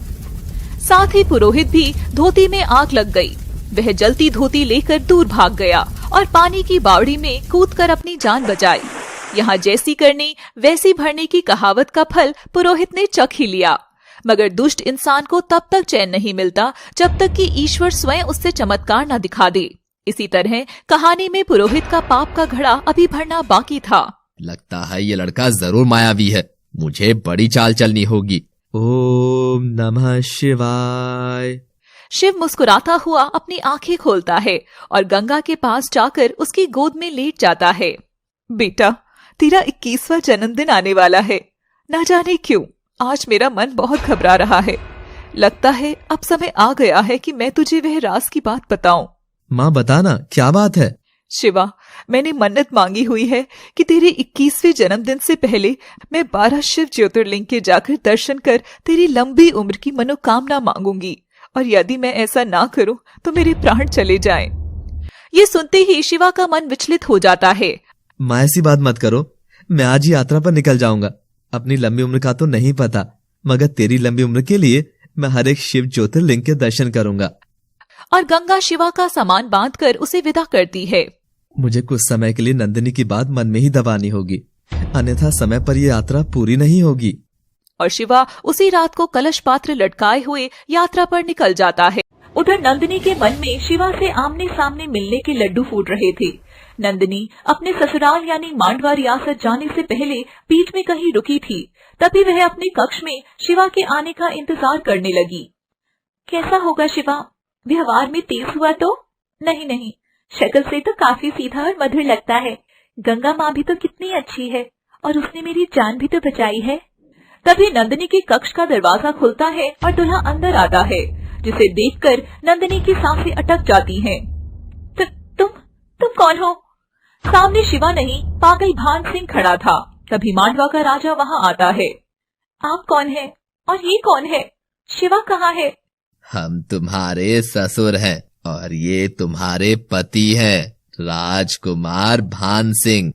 साथ ही पुरोहित भी धोती में आग लग गई। वह जलती धोती लेकर दूर भाग गया और पानी की बावड़ी में कूदकर अपनी जान बचाई। यहाँ जैसी करनी वैसी भरने की कहावत का फल पुरोहित ने चख ही लिया। मगर दुष्ट इंसान को तब तक चैन नहीं मिलता जब तक कि ईश्वर स्वयं उससे चमत्कार न दिखा दे। इसी तरह कहानी में पुरोहित का पाप का घड़ा अभी भरना बाकी था। लगता है ये लड़का जरूर मायावी है, मुझे बड़ी चाल चलनी होगी। ओम नमः शिवाय। शिव मुस्कुराता हुआ अपनी आंखें खोलता है और गंगा के पास जाकर उसकी गोद में लेट जाता है। बेटा, तेरा 21वां जन्मदिन आने वाला है। ना जाने क्यों आज मेरा मन बहुत घबरा रहा है। लगता है अब समय आ गया है कि मैं तुझे वह राज की बात बताऊं। माँ बताना, क्या बात है? शिवा, मैंने मन्नत मांगी हुई है कि तेरे 21वें जन्मदिन से पहले मैं 12 शिव ज्योतिर्लिंग के जाकर दर्शन कर तेरी लंबी उम्र की मनोकामना मांगूंगी, और यदि मैं ऐसा ना करूं तो मेरे प्राण चले जाएं। ये सुनते ही शिवा का मन विचलित हो जाता है। माँ ऐसी बात मत करो, मैं आज ही यात्रा पर निकल जाऊंगा। अपनी लंबी उम्र का तो नहीं पता, मगर तेरी लंबी उम्र के लिए मैं हर एक शिव ज्योतिर्लिंग के दर्शन करूंगा। और गंगा शिवा का सामान बांधकर उसे विदा करती है। मुझे कुछ समय के लिए नंदिनी की बात मन में ही दबानी होगी, अन्यथा समय पर यह यात्रा पूरी नहीं होगी। और शिवा उसी रात को कलश पात्र लटकाए हुए यात्रा पर निकल जाता है। उधर नंदिनी के मन में शिवा से आमने सामने मिलने के लड्डू फूट रहे थे। नंदिनी अपने ससुराल यानी मांडवा रियासत जाने से पहले बीच में कहीं रुकी थी। तभी वह अपने कक्ष में शिवा के आने का इंतजार करने लगी। कैसा होगा शिवा? व्यवहार में तेज हुआ तो नहीं, शक्ल से तो काफी सीधा और मधुर लगता है। गंगा माँ भी तो कितनी अच्छी है और उसने मेरी जान भी तो बचाई है। तभी नंदिनी के कक्ष का दरवाजा खुलता है और दूल्हा अंदर आता है, जिसे देखकर नंदिनी की सांसें अटक जाती हैं। तुम कौन हो? सामने शिवा नहीं, पागल भान सिंह खड़ा था। तभी मांडवा का राजा वहाँ आता है। आप कौन हैं? और ये कौन है? शिवा कहाँ है? हम तुम्हारे ससुर हैं और ये तुम्हारे पति हैं, राजकुमार भान सिंह।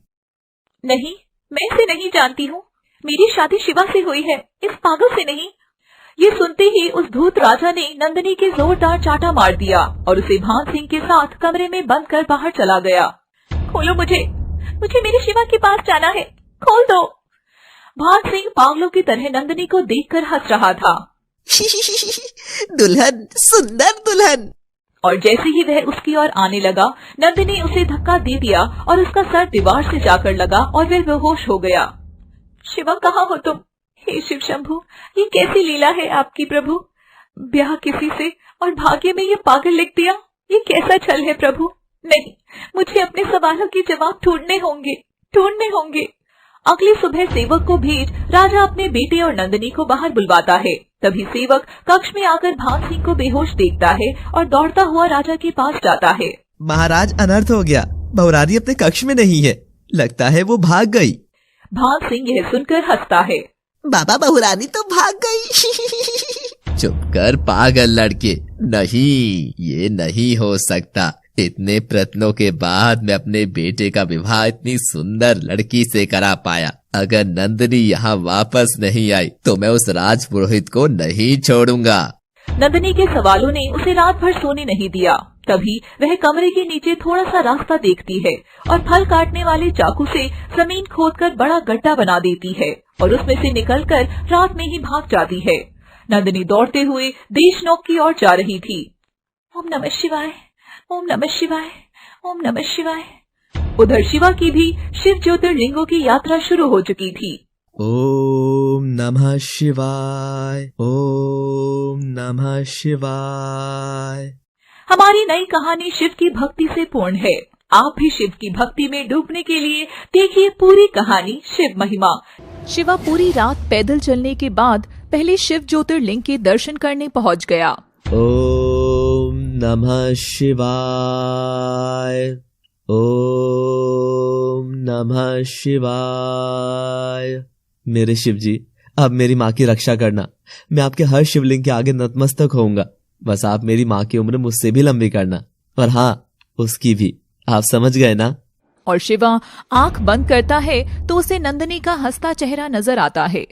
नहीं, मैं इसे नहीं जानती हूँ। मेरी शादी शिवा से हुई है, इस पागल से नहीं। ये सुनते ही उस धूर्त राजा ने नंदिनी के जोरदार चाटा मार दिया और उसे भान सिंह के साथ कमरे में बंद कर बाहर चला गया। खोलो मुझे मेरी शिवा के पास जाना है, खोल दो। भान सिंह पागलों की तरह नंदिनी को देखकर हंस रहा था। दुल्हन, सुंदर दुल्हन। और जैसे ही वह उसकी ओर आने लगा, नंदिनी उसे धक्का दे दिया और उसका सर दीवार से जाकर लगा और वह बेहोश हो गया। शिवा, कहाँ हो तुम? हे शिव शंभु, ये कैसी लीला है आपकी प्रभु? ब्याह किसी से और भाग्य में ये पागल लिख दिया। ये कैसा छल है प्रभु? नहीं, मुझे अपने सवालों के जवाब ढूंढने होंगे। अगली सुबह सेवक को भेज राजा अपने बेटे और नंदिनी को बाहर बुलवाता है। तभी सेवक कक्ष में आकर भान सिंह को बेहोश देखता है और दौड़ता हुआ राजा के पास जाता है। महाराज, अनर्थ हो गया। बहुरानी अपने कक्ष में नहीं है, लगता है वो भाग गई। भान सिंह यह सुनकर हंसता है। बाबा, बहुरानी तो भाग गई। चुप कर पागल लड़के, नहीं, ये नहीं हो सकता। इतने प्रयत्नों के बाद मैं अपने बेटे का विवाह इतनी सुंदर लड़की से करा पाया। अगर नंदिनी यहाँ वापस नहीं आई तो मैं उस राजपुरोहित को नहीं छोड़ूंगा। नंदिनी के सवालों ने उसे रात भर सोने नहीं दिया। तभी वह कमरे के नीचे थोड़ा सा रास्ता देखती है और फल काटने वाले चाकू से जमीन खोदकर बड़ा गड्ढा बना देती है और उसमें से निकलकर रात में ही भाग जाती है। नंदिनी दौड़ते हुए देशनोक की ओर जा रही थी। ओम नमः शिवाय, ओम नमः शिवाय, ओम नमः शिवाय। उधर शिवा की भी शिव ज्योतिर्लिंगों की यात्रा शुरू हो चुकी थी। ओम नमः शिवाय, ओम नमः शिवाय। हमारी नई कहानी शिव की भक्ति से पूर्ण है। आप भी शिव की भक्ति में डूबने के लिए देखिए पूरी कहानी शिव महिमा। शिवा पूरी रात पैदल चलने के बाद पहले शिव ज्योतिर्लिंग के दर्शन करने पहुंच गया। ओम नमः शिवाय, ओम नमः शिवाय। मेरे शिव जी, अब मेरी माँ की रक्षा करना। मैं आपके हर शिवलिंग के आगे नतमस्तक होऊंगा। बस आप मेरी माँ की उम्र मुझसे भी लंबी करना, और हाँ, उसकी भी। आप समझ गए ना? और शिवा आंख बंद करता है तो उसे नंदिनी का हंसता चेहरा नजर आता है।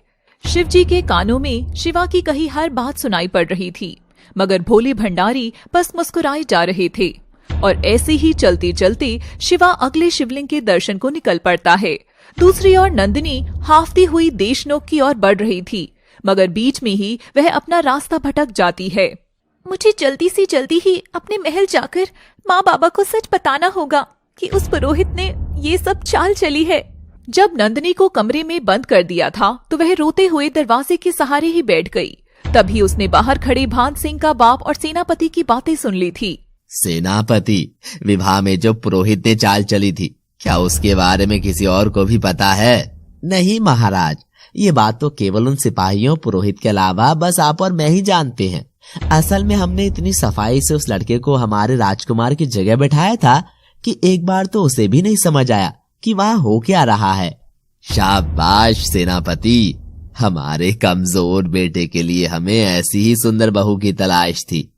शिव जी के कानों में शिवा की कही हर बात सुनाई पड़ रही थी, मगर भोले भंडारी बस मुस्कुराए जा रहे थे। और ऐसे ही चलते चलते शिवा अगले शिवलिंग के दर्शन को निकल पड़ता है। दूसरी ओर नंदिनी हाफती हुई देशनोक की ओर बढ़ रही थी, मगर बीच में ही वह अपना रास्ता भटक जाती है। मुझे जल्दी से जल्दी ही अपने महल जाकर माँ बाबा को सच बताना होगा कि उस पुरोहित ने ये सब चाल चली है। जब नंदिनी को कमरे में बंद कर दिया था तो वह रोते हुए दरवाजे के सहारे ही बैठ गई। तभी उसने बाहर खड़े भान सिंह का बाप और सेनापति की बातें सुन ली थी। सेनापति, विवाह में जो पुरोहित ने चाल चली थी, क्या उसके बारे में किसी और को भी पता है? नहीं महाराज, ये बात तो केवल उन सिपाहियों पुरोहित के अलावा बस आप और मैं ही जानते हैं। असल में हमने इतनी सफाई से उस लड़के को हमारे राजकुमार की जगह बैठाया था कि एक बार तो उसे भी नहीं समझ आया कि वहाँ हो क्या रहा है। शाबाश सेनापति, हमारे कमजोर बेटे के लिए हमें ऐसी ही सुंदर बहू की तलाश थी।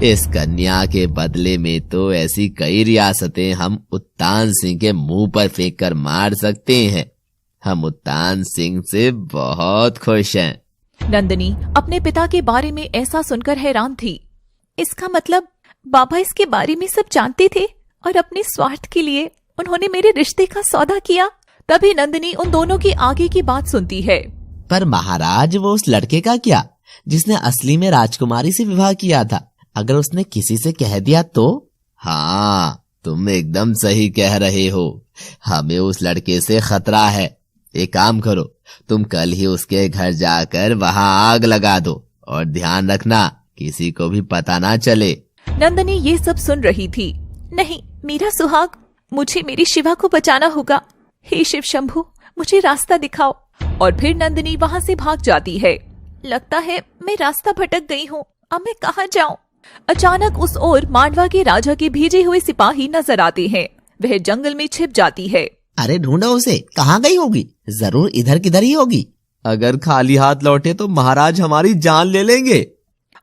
इस कन्या के बदले में तो ऐसी कई रियासतें हम उत्तान सिंह के मुंह पर फेंक कर मार सकते हैं। हम उत्तान सिंह से बहुत खुश हैं। नंदिनी अपने पिता के बारे में ऐसा सुनकर हैरान थी। इसका मतलब बाबा इसके बारे में सब जानते थे और अपने स्वार्थ के लिए उन्होंने मेरे रिश्ते का सौदा किया। तभी नंदिनी उन दोनों की आगे की बात सुनती है। पर महाराज, वो उस लड़के का क्या, जिसने असली में राजकुमारी से विवाह किया था? अगर उसने किसी से कह दिया तो? हाँ, तुम एकदम सही कह रहे हो। हमें उस लड़के से खतरा है। एक काम करो, तुम कल ही उसके घर जाकर वहाँ आग लगा दो, और ध्यान रखना किसी को भी पता ना चले। नंदिनी ये सब सुन रही थी। नहीं, मेरा सुहाग, मुझे मेरी शिवा को बचाना होगा। हे शिव शंभु, मुझे रास्ता दिखाओ। और फिर नंदिनी वहाँ से भाग जाती है। लगता है मैं रास्ता भटक गई हूँ, अब मैं कहाँ जाऊँ? अचानक उस ओर मांडवा के राजा के भेजे हुए सिपाही नजर आते हैं। वह जंगल में छिप जाती है। अरे ढूंढो उसे, कहाँ गई होगी? जरूर इधर किधर ही होगी। अगर खाली हाथ लौटे तो महाराज हमारी जान ले लेंगे।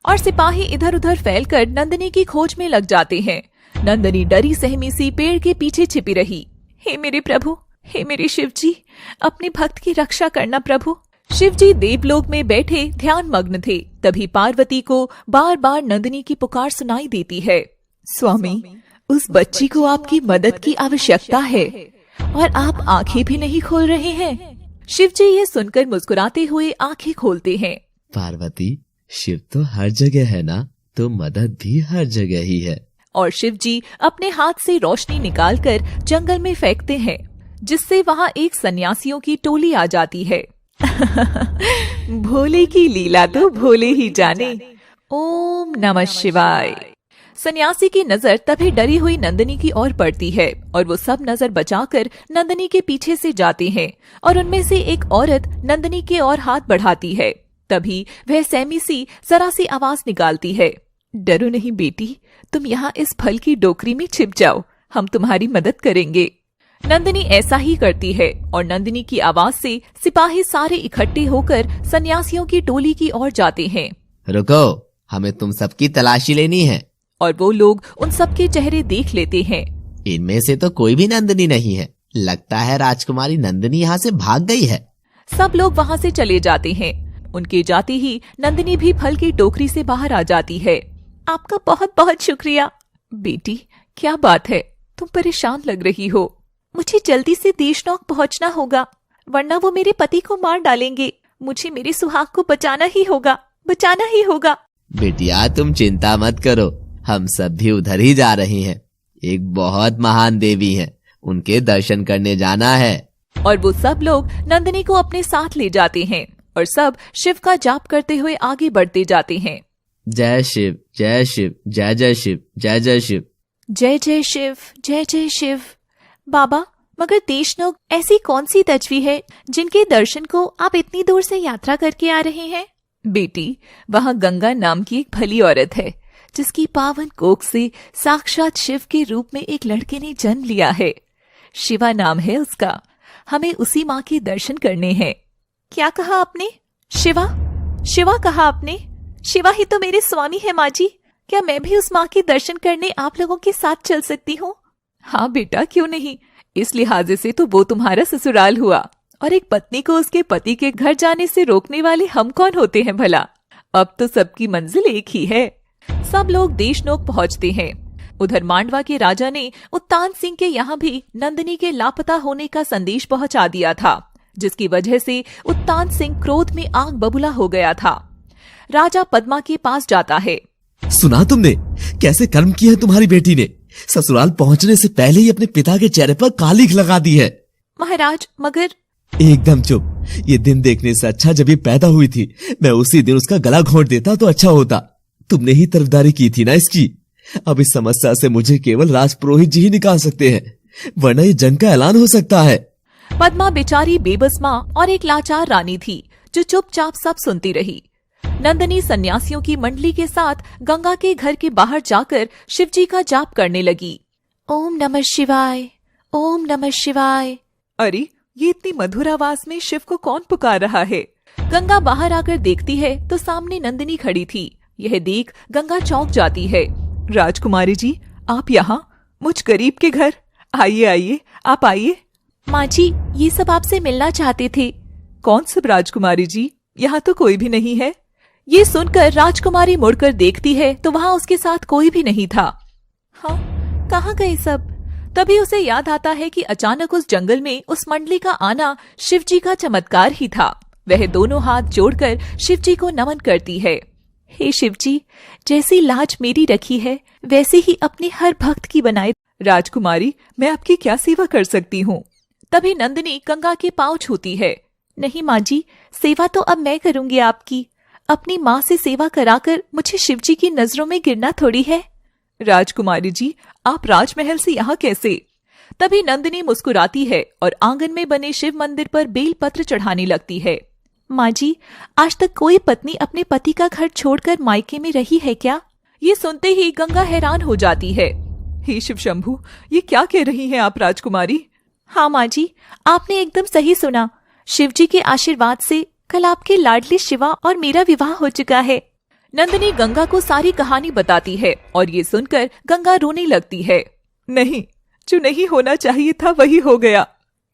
और सिपाही इधर उधर फैलकर नंदिनी की खोज में लग जाते हैं। नंदिनी डरी सहमी सी पेड़ के पीछे छिपी रही। हे मेरे प्रभु, हे मेरे शिव जी, अपने भक्त की रक्षा करना प्रभु। शिव जी देवलोक में बैठे ध्यान मग्न थे। तभी पार्वती को बार बार नंदिनी की पुकार सुनाई देती है। स्वामी, उस बच्ची को आपकी मदद की आवश्यकता है और आप आंखें भी नहीं खोल रहे हैं। शिव जी ये सुनकर मुस्कुराते हुए आंखें खोलते हैं। पार्वती, शिव तो हर जगह है ना, तो मदद भी हर जगह ही है। और शिव जी अपने हाथ से रोशनी निकालकर जंगल में फेंकते हैं, जिससे वहाँ एक सन्यासियों की टोली आ जाती है। भोले की लीला तो भोले ही जाने। ओम नमः शिवाय। सन्यासी की नजर तभी डरी हुई नंदिनी की ओर पड़ती है और वो सब नजर बचाकर नंदिनी के पीछे से जाते हैं और उनमें से एक औरत नंदिनी के ओर हाथ बढ़ाती है। तभी वह सहमी सी जरा सी आवाज निकालती है। डरो नहीं बेटी, तुम यहाँ इस फल की डोकरी में छिप जाओ, हम तुम्हारी मदद करेंगे। नंदिनी ऐसा ही करती है और नंदिनी की आवाज से सिपाही सारे इकट्ठे होकर सन्यासियों की टोली की ओर जाते हैं। रुको, हमें तुम सबकी तलाशी लेनी है। और वो लोग उन सबके चेहरे देख लेते हैं। इनमें से तो कोई भी नंदिनी नहीं है। लगता है राजकुमारी नंदिनी यहाँ से भाग गई है। सब लोग वहाँ से चले जाते हैं। उनके जाते ही नंदिनी भी फल की टोकरी से बाहर आ जाती है। आपका बहुत बहुत शुक्रिया। बेटी, क्या बात है, तुम परेशान लग रही हो। मुझे जल्दी से देशनोक पहुँचना होगा, वरना वो मेरे पति को मार डालेंगे। मुझे मेरे सुहाग को बचाना ही होगा, बचाना ही होगा। बेटिया तुम चिंता मत करो, हम सब भी उधर ही जा रहे हैं। एक बहुत महान देवी हैं, उनके दर्शन करने जाना है। और वो सब लोग नंदिनी को अपने साथ ले जाते हैं और सब शिव का जाप करते हुए आगे बढ़ते जाते हैं। जय शिव, जय शिव, जय जय शिव, जय जय शिव। जय जय शिव, जय जय शिव। बाबा, मगर देशनोक ऐसी कौन सी तजवी है जिनके दर्शन को आप इतनी दूर से यात्रा करके आ रहे हैं? बेटी, वहाँ गंगा नाम की एक भली औरत है जिसकी पावन कोख से साक्षात शिव के रूप में एक लड़के ने जन्म लिया है। शिवा नाम है उसका। हमें उसी माँ के दर्शन करने हैं। क्या कहा आपने? शिवा? शिवा कहा आपने? शिवा ही तो मेरे स्वामी है माँ जी। क्या मैं भी उस माँ के दर्शन करने आप लोगों के साथ चल सकती हूँ? हाँ बेटा, क्यों नहीं। इस लिहाजे से तो वो तुम्हारा ससुराल हुआ, और एक पत्नी को उसके पति के घर जाने से रोकने वाले हम कौन होते हैं भला। अब तो सबकी मंजिल एक ही है। सब लोग देशनोक पहुँचते हैं। उधर मांडवा के राजा ने उत्तान सिंह के यहाँ भी नंदिनी के लापता होने का संदेश पहुंचा दिया था, जिसकी वजह से उत्तान सिंह क्रोध में आग बबूला हो गया था। राजा पद्मा के पास जाता है। सुना तुमने कैसे कर्म किया है तुम्हारी बेटी ने? ससुराल पहुंचने से पहले ही अपने पिता के चेहरे पर कालिख लगा दी है। महाराज, मगर एकदम चुप। ये दिन देखने से अच्छा जब ये पैदा हुई थी, मैं उसी दिन उसका गला घोंट देता तो अच्छा होता। तुमने ही तरफदारी की थी ना इसकी। अब इस समस्या से मुझे केवल राजपुरोहित जी ही निकाल सकते हैं, वरना ये जंग का ऐलान हो सकता है। पद्मा बेचारी बेबस माँ और एक लाचार रानी थी जो चुपचाप सब सुनती रही। नंदिनी सन्यासियों की मंडली के साथ गंगा के घर के बाहर जाकर शिवजी का जाप करने लगी। ओम नमः शिवाय, ओम नमः शिवाय। अरे, ये इतनी मधुर आवाज में शिव को कौन पुकार रहा है? गंगा बाहर आकर देखती है तो सामने नंदिनी खड़ी थी। यह देख गंगा चौंक जाती है। राजकुमारी जी, आप यहाँ मुझ गरीब के घर? आइए आइए, आप आइए। माँ जी, ये सब आपसे मिलना चाहते थे। कौन सब राजकुमारी जी? यहाँ तो कोई भी नहीं है। ये सुनकर राजकुमारी मुड़कर देखती है तो वहाँ उसके साथ कोई भी नहीं था। हाँ, कहाँ गए सब? तभी उसे याद आता है कि अचानक उस जंगल में उस मंडली का आना शिवजी का चमत्कार ही था। वह दोनों हाथ जोड़कर शिवजी को नमन करती है। हे शिवजी, जैसी लाज मेरी रखी है वैसे ही अपने हर भक्त की बनाए। राजकुमारी, मैं आपकी क्या सेवा कर सकती हूँ? तभी नंदिनी गंगा के पांव छूती है। नहीं माँ जी, सेवा तो अब मैं करूंगी आपकी। अपनी माँ से सेवा कराकर मुझे शिवजी की नजरों में गिरना थोड़ी है। राजकुमारी जी, आप राजमहल से यहाँ कैसे? तभी नंदिनी मुस्कुराती है और आंगन में बने शिव मंदिर पर बेल पत्र चढ़ाने लगती है। माँ जी, आज तक कोई पत्नी अपने पति का घर छोड़कर मायके में रही है क्या? ये सुनते ही गंगा हैरान हो जाती है। हे शिव शंभू, ये क्या कह रही हैं आप राजकुमारी? हाँ माँ जी, आपने एकदम सही सुना। शिवजी के आशीर्वाद से कल आपके लाडली शिवा और मेरा विवाह हो चुका है। नंदिनी गंगा को सारी कहानी बताती है और ये सुनकर गंगा रोने लगती है। नहीं, जो नहीं होना चाहिए था वही हो गया।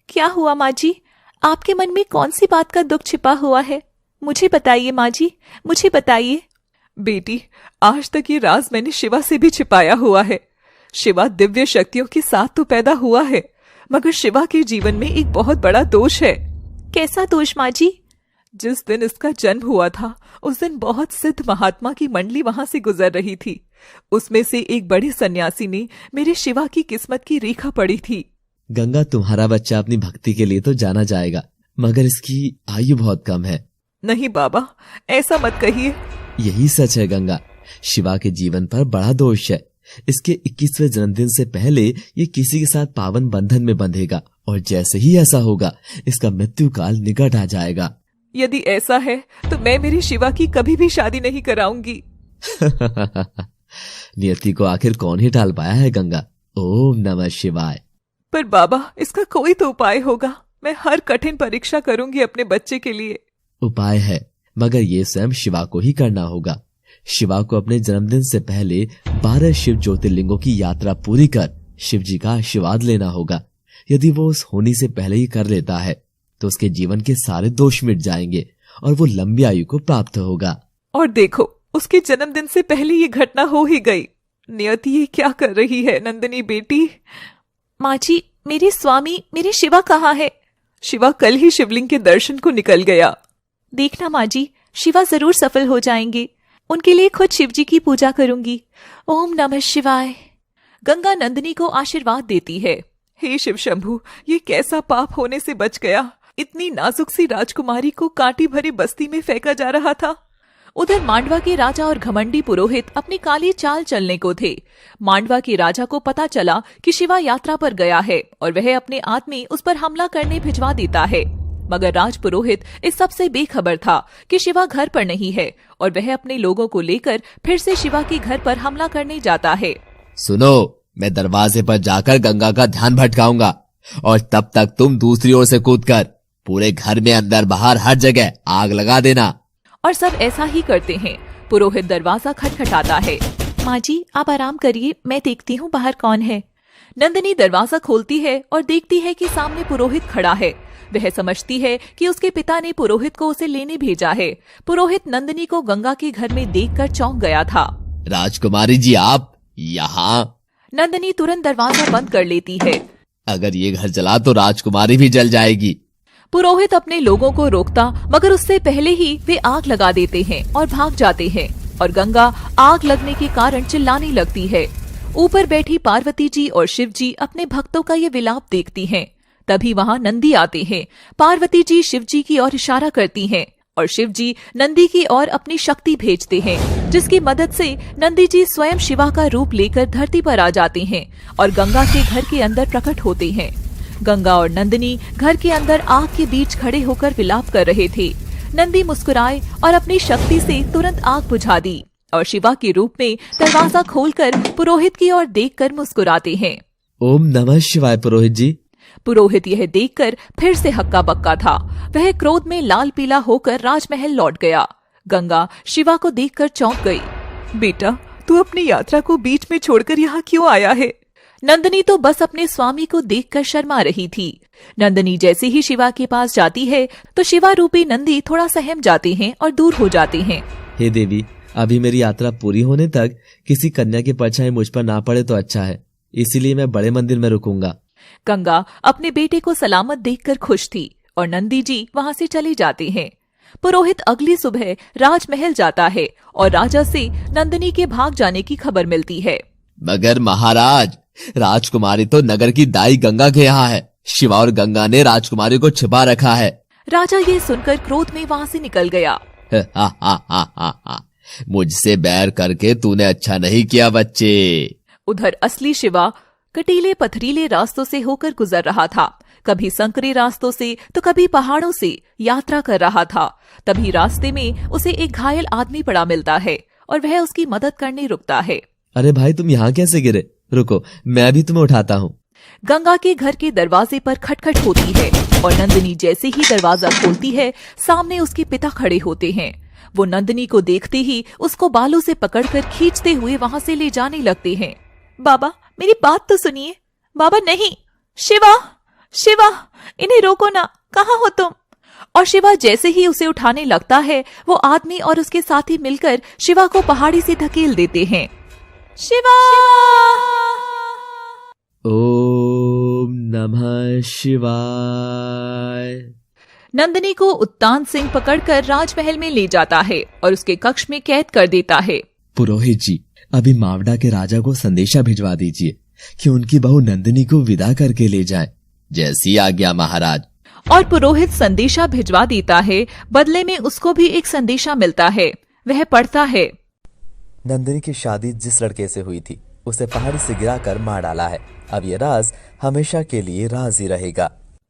क्या हुआ माँ जी? आपके मन में कौन सी बात का दुख छिपा हुआ है? मुझे बताइए माँ जी, मुझे बताइए। बेटी, आज तक ये राज मैंने शिवा से भी छिपाया हुआ है। शिवा दिव्य शक्तियों के साथ तो पैदा हुआ है, मगर शिवा के जीवन में एक बहुत बड़ा दोष है। कैसा दोष माँ जी? जिस दिन इसका जन्म हुआ था उस दिन बहुत सिद्ध महात्मा की मंडली वहां से गुजर रही थी। उसमें से एक बड़े सन्यासी ने मेरे शिवा की किस्मत की रेखा पढ़ी थी। गंगा, तुम्हारा बच्चा अपनी भक्ति के लिए तो जाना जाएगा, मगर इसकी आयु बहुत कम है। नहीं बाबा, ऐसा मत कहिए। यही सच है गंगा, शिवा के जीवन पर बड़ा दोष है। इसके 21वें जन्मदिन से पहले ये किसी के साथ पावन बंधन में बंधेगा, और जैसे ही ऐसा होगा इसका मृत्यु काल निकट आ जाएगा। यदि ऐसा है तो मैं मेरी शिवा की कभी भी शादी नहीं कराऊंगी। नियति को आखिर कौन ही टाल पाया है गंगा। ओम नमः शिवाय। पर बाबा, इसका कोई तो उपाय होगा। मैं हर कठिन परीक्षा करूंगी अपने बच्चे के लिए। उपाय है, मगर ये स्वयं शिवा को ही करना होगा। शिवा को अपने जन्मदिन से पहले 12 शिव ज्योतिर्लिंगों की यात्रा पूरी कर शिव जी का आशीर्वाद लेना होगा। यदि वो उस होने से पहले ही कर लेता है तो उसके जीवन के सारे दोष मिट जाएंगे और वो लंबी आयु को प्राप्त होगा। और देखो, उसके जन्मदिन से पहले ये घटना हो ही गई। नियति ये क्या कर रही है? नंदिनी बेटी। माँ जी, मेरे स्वामी, मेरे शिवा कहाँ है? शिवा कल ही शिवलिंग के दर्शन को निकल गया। देखना माँ जी, शिवा जरूर सफल हो जाएंगे। उनके लिए खुद शिव जी की पूजा करूंगी। ओम नमः शिवाय। गंगा नंदिनी को आशीर्वाद देती है। हे शिव शंभु, ये कैसा पाप होने से बच गया। इतनी नाजुक सी राजकुमारी को कांटी भरी बस्ती में फेंका जा रहा था। उधर मांडवा के राजा और घमंडी पुरोहित अपनी काली चाल चलने को थे। मांडवा के राजा को पता चला कि शिवा यात्रा पर गया है और वह अपने आदमी उस पर हमला करने भिजवा देता है। मगर राज पुरोहित इस सब से बेखबर था कि शिवा घर पर नहीं है और वह अपने लोगों को लेकर फिर से शिवा के घर पर हमला करने जाता है। सुनो, मैं दरवाजे पर जाकर गंगा का ध्यान भटकाऊंगा और तब तक तुम दूसरी ओर से कूदकर पूरे घर में अंदर बाहर हर जगह आग लगा देना। और सब ऐसा ही करते हैं। पुरोहित दरवाजा खटखटाता है। माँ जी, आप आराम करिए, मैं देखती हूँ बाहर कौन है। नंदिनी दरवाजा खोलती है और देखती है कि सामने पुरोहित खड़ा है। वह समझती है कि उसके पिता ने पुरोहित को उसे लेने भेजा है। पुरोहित नंदिनी को गंगा के घर में देखकर चौंक गया था। राजकुमारी जी, आप यहाँ? नंदिनी तुरंत दरवाजा बंद कर लेती है। अगर ये घर जला तो राजकुमारी भी जल जाएगी। पुरोहित अपने लोगों को रोकता, मगर उससे पहले ही वे आग लगा देते हैं और भाग जाते हैं और गंगा आग लगने के कारण चिल्लाने लगती है। ऊपर बैठी पार्वती जी और शिव जी अपने भक्तों का ये विलाप देखती हैं। तभी वहाँ नंदी आते हैं। पार्वती जी शिव जी की ओर इशारा करती हैं और शिव जी नंदी की ओर अपनी शक्ति भेजते हैं, जिसकी मदद से नंदी जी स्वयं शिवा का रूप लेकर धरती पर आ जाते हैं और गंगा के घर के अंदर प्रकट होते हैं। गंगा और नंदिनी घर के अंदर आग के बीच खड़े होकर विलाप कर रहे थे। नंदी मुस्कुराए और अपनी शक्ति से तुरंत आग बुझा दी और शिवा के रूप में दरवाजा खोलकर पुरोहित की ओर देखकर मुस्कुराते हैं। ओम नमः शिवाय पुरोहित जी। पुरोहित यह देखकर फिर से हक्का बक्का था। वह क्रोध में लाल पीला होकर राजमहल लौट गया। गंगा शिवा को देखकर चौंक गई। बेटा, तू अपनी यात्रा को बीच में छोड़कर यहाँ क्यों आया है? नंदिनी तो बस अपने स्वामी को देखकर शर्मा रही थी। नंदिनी जैसे ही शिवा के पास जाती है तो शिवा रूपी नंदी थोड़ा सहम जाते हैं और दूर हो जाते हैं। हे देवी, अभी मेरी यात्रा पूरी होने तक किसी कन्या की परछाई मुझ पर ना पड़े तो अच्छा है, इसीलिए मैं बड़े मंदिर में रुकूंगा। गंगा अपने बेटे को सलामत देखकर खुश थी और नंदी जी वहाँ से चले जाते हैं। पुरोहित अगली सुबह राजमहल जाता है और राजा से नंदिनी के भाग जाने की खबर मिलती है। मगर महाराज, राजकुमारी तो नगर की दाई गंगा के यहाँ है। शिवा और गंगा ने राजकुमारी को छिपा रखा है। राजा ये सुनकर क्रोध में वहाँ से निकल गया। मुझसे बैर करके तूने अच्छा नहीं किया बच्चे। उधर असली शिवा कटीले पथरीले रास्तों से होकर गुजर रहा था। कभी संकरे रास्तों से तो कभी पहाड़ों से यात्रा कर रहा था। तभी रास्ते में उसे एक घायल आदमी पड़ा मिलता है और वह उसकी मदद करने रुकता है। अरे भाई, तुम यहाँ कैसे गिरे? रुको, मैं भी तुम्हें उठाता हूँ। गंगा के घर के दरवाजे पर खटखट होती है और नंदिनी जैसे ही दरवाजा खोलती है, सामने उसके पिता खड़े होते हैं। वो नंदिनी को देखते ही उसको बालों से पकड़कर खींचते हुए वहाँ से ले जाने लगते हैं। बाबा, मेरी बात तो सुनिए। बाबा, नहीं, शिवा, शिवा, इन्हें रोको ना, कहाँ हो तुम? और शिवा जैसे ही उसे उठाने लगता है, वो आदमी और उसके साथी मिलकर शिवा को पहाड़ी से धकेल देते हैं। शिवा! ओम नमः शिवाय। नंदिनी को उत्तान सिंह पकड़कर राजमहल में ले जाता है और उसके कक्ष में कैद कर देता है। पुरोहित जी, अभी मावड़ा के राजा को संदेशा भिजवा दीजिए कि उनकी बहू नंदिनी को विदा करके ले जाएं। जैसी आज्ञा महाराज। और पुरोहित संदेशा भिजवा देता है। बदले में उसको भी एक संदेशा मिलता है। वह पढ़ता है, नंदिनी की शादी जिस लड़के से हुई थी उसे पहाड़ी से गिराकर मार डाला है। अब ये राज हमेशा के लिए राज ही रहेगा।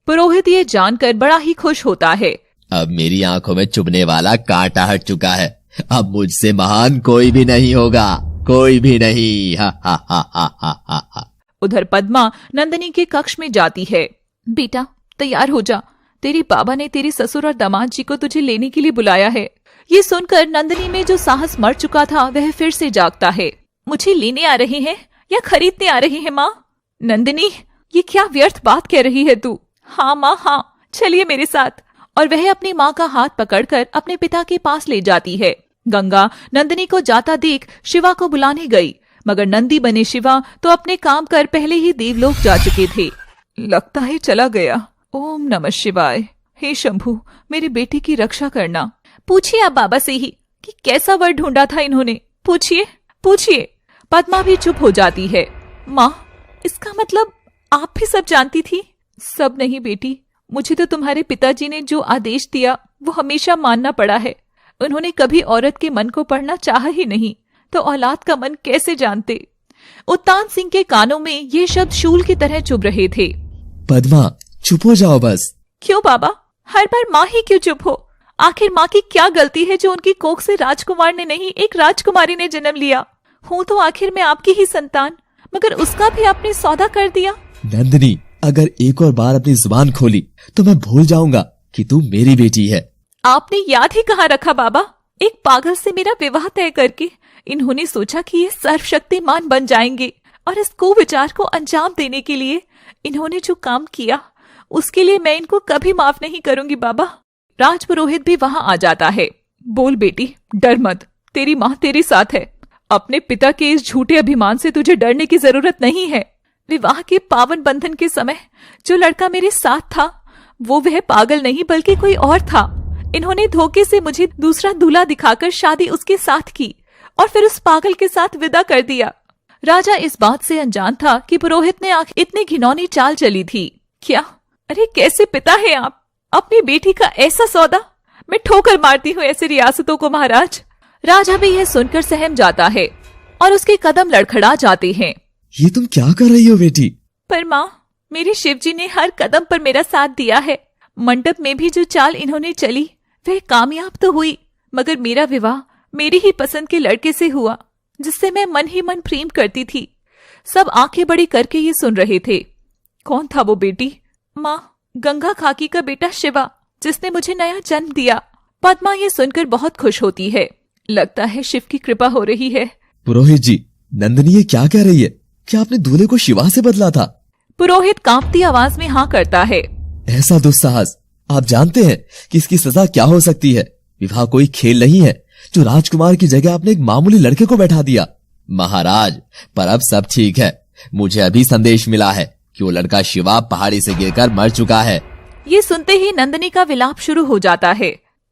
पुरोहित ये जानकर बड़ा ही खुश होता है। अब मेरी आंखों में चुभने वाला कांटा हट चुका है। अब मुझसे महान कोई भी नहीं होगा, कोई भी नहीं। हा हा हा हा हा हा। उधर पद्मा नंदिनी के कक्ष में जाती है। बेटा, तैयार हो जा, तेरे बाबा ने तेरे ससुर और दामाद जी को तुझे लेने के लिए बुलाया है। ये सुनकर नंदिनी में जो साहस मर चुका था वह फिर से जागता है। मुझे लेने आ रहे हैं या खरीदने आ रहे हैं माँ? नंदिनी, ये क्या व्यर्थ बात कह रही है तू? हाँ माँ, हाँ, चलिए मेरे साथ। और वह अपनी माँ का हाथ पकड़कर अपने पिता के पास ले जाती है। गंगा नंदिनी को जाता देख शिवा को बुलाने गई, मगर नंदी बने शिवा तो अपने काम कर पहले ही देवलोक जा चुके थे। लगता है चला गया। ओम नमः शिवाय। हे शंभु, मेरी बेटी की रक्षा करना। पूछिए आप बाबा से ही कि कैसा वर ढूंढा था इन्होंने। पूछिए पूछिए। पद्मा भी चुप हो जाती है। माँ, इसका मतलब आप भी सब जानती थी? सब नहीं बेटी, मुझे तो तुम्हारे पिताजी ने जो आदेश दिया वो हमेशा मानना पड़ा है। उन्होंने कभी औरत के मन को पढ़ना चाहा ही नहीं, तो औलाद का मन कैसे जानते। उत्तान सिंह के कानों में ये शब्द शूल की तरह चुभ रहे थे। पद्मा चुप हो जाओ बस। क्यों बाबा, हर बार माँ ही क्यों चुप हो? आखिर माँ की क्या गलती है जो उनकी कोख से राजकुमार ने नहीं एक राजकुमारी ने जन्म लिया? हूँ तो आखिर मैं आपकी ही संतान, मगर उसका भी आपने सौदा कर दिया। नंदिनी, अगर एक और बार अपनी जुबान खोली तो मैं भूल जाऊंगा कि तू मेरी बेटी है। आपने याद ही कहाँ रखा बाबा? एक पागल से मेरा विवाह तय करके इन्होंने सोचा कि ये सर्वशक्तिमान बन जाएंगे, और इस कुविचार को अंजाम देने के लिए इन्होंने जो काम किया उसके लिए मैं इनको कभी माफ नहीं करूंगी बाबा। राजपुरोहित भी वहां आ जाता है। बोल बेटी, डर मत, तेरी माँ तेरे साथ है। अपने पिता के इस झूठे अभिमान से तुझे डरने की जरूरत नहीं है। विवाह के पावन बंधन के समय जो लड़का मेरे साथ था वो वह पागल नहीं बल्कि कोई और था। इन्होंने धोखे से मुझे दूसरा दूल्हा दिखाकर शादी उसके साथ की और फिर उस पागल के साथ विदा कर दिया। राजा इस बात से अनजान था कि पुरोहित ने आखिर इतनी घिनौनी चाल चली थी। क्या? अरे कैसे पिता है आप? अपनी बेटी का ऐसा सौदा? मैं ठोकर मारती हूँ ऐसी रियासतों को महाराज। राजा भी यह सुनकर सहम जाता है और उसके कदम लड़खड़ा जाते हैं। ये तुम क्या कर रही हो बेटी? पर माँ, मेरे शिवजी ने हर कदम पर मेरा साथ दिया है। मंडप में भी जो चाल इन्होंने चली वह कामयाब तो हुई, मगर मेरा विवाह मेरी ही पसंद के लड़के से हुआ जिससे मैं मन ही मन प्रेम करती थी। सब आंखें बड़ी करके ये सुन रहे थे। कौन था वो बेटी? माँ, गंगा खाकी का बेटा शिवा, जिसने मुझे नया जन्म दिया। पद्मा ये सुनकर बहुत खुश होती है। लगता है शिव की कृपा हो रही है। पुरोहित जी, नंदिनी ये क्या कह रही है? क्या आपने दूल्हे को शिवा से बदला था? पुरोहित कांपती आवाज में हाँ करता है। ऐसा दुस्साहस! आप जानते हैं कि इसकी सजा क्या हो सकती है। विवाह कोई खेल नहीं है जो राजकुमार की जगह आपने एक मामूली लड़के को बैठा दिया। महाराज, पर अब सब ठीक है। मुझे अभी संदेश मिला है कि वो लड़का शिवा पहाड़ी से गिरकर मर चुका है। ये सुनते ही नंदिनी का विलाप शुरू हो जाता है।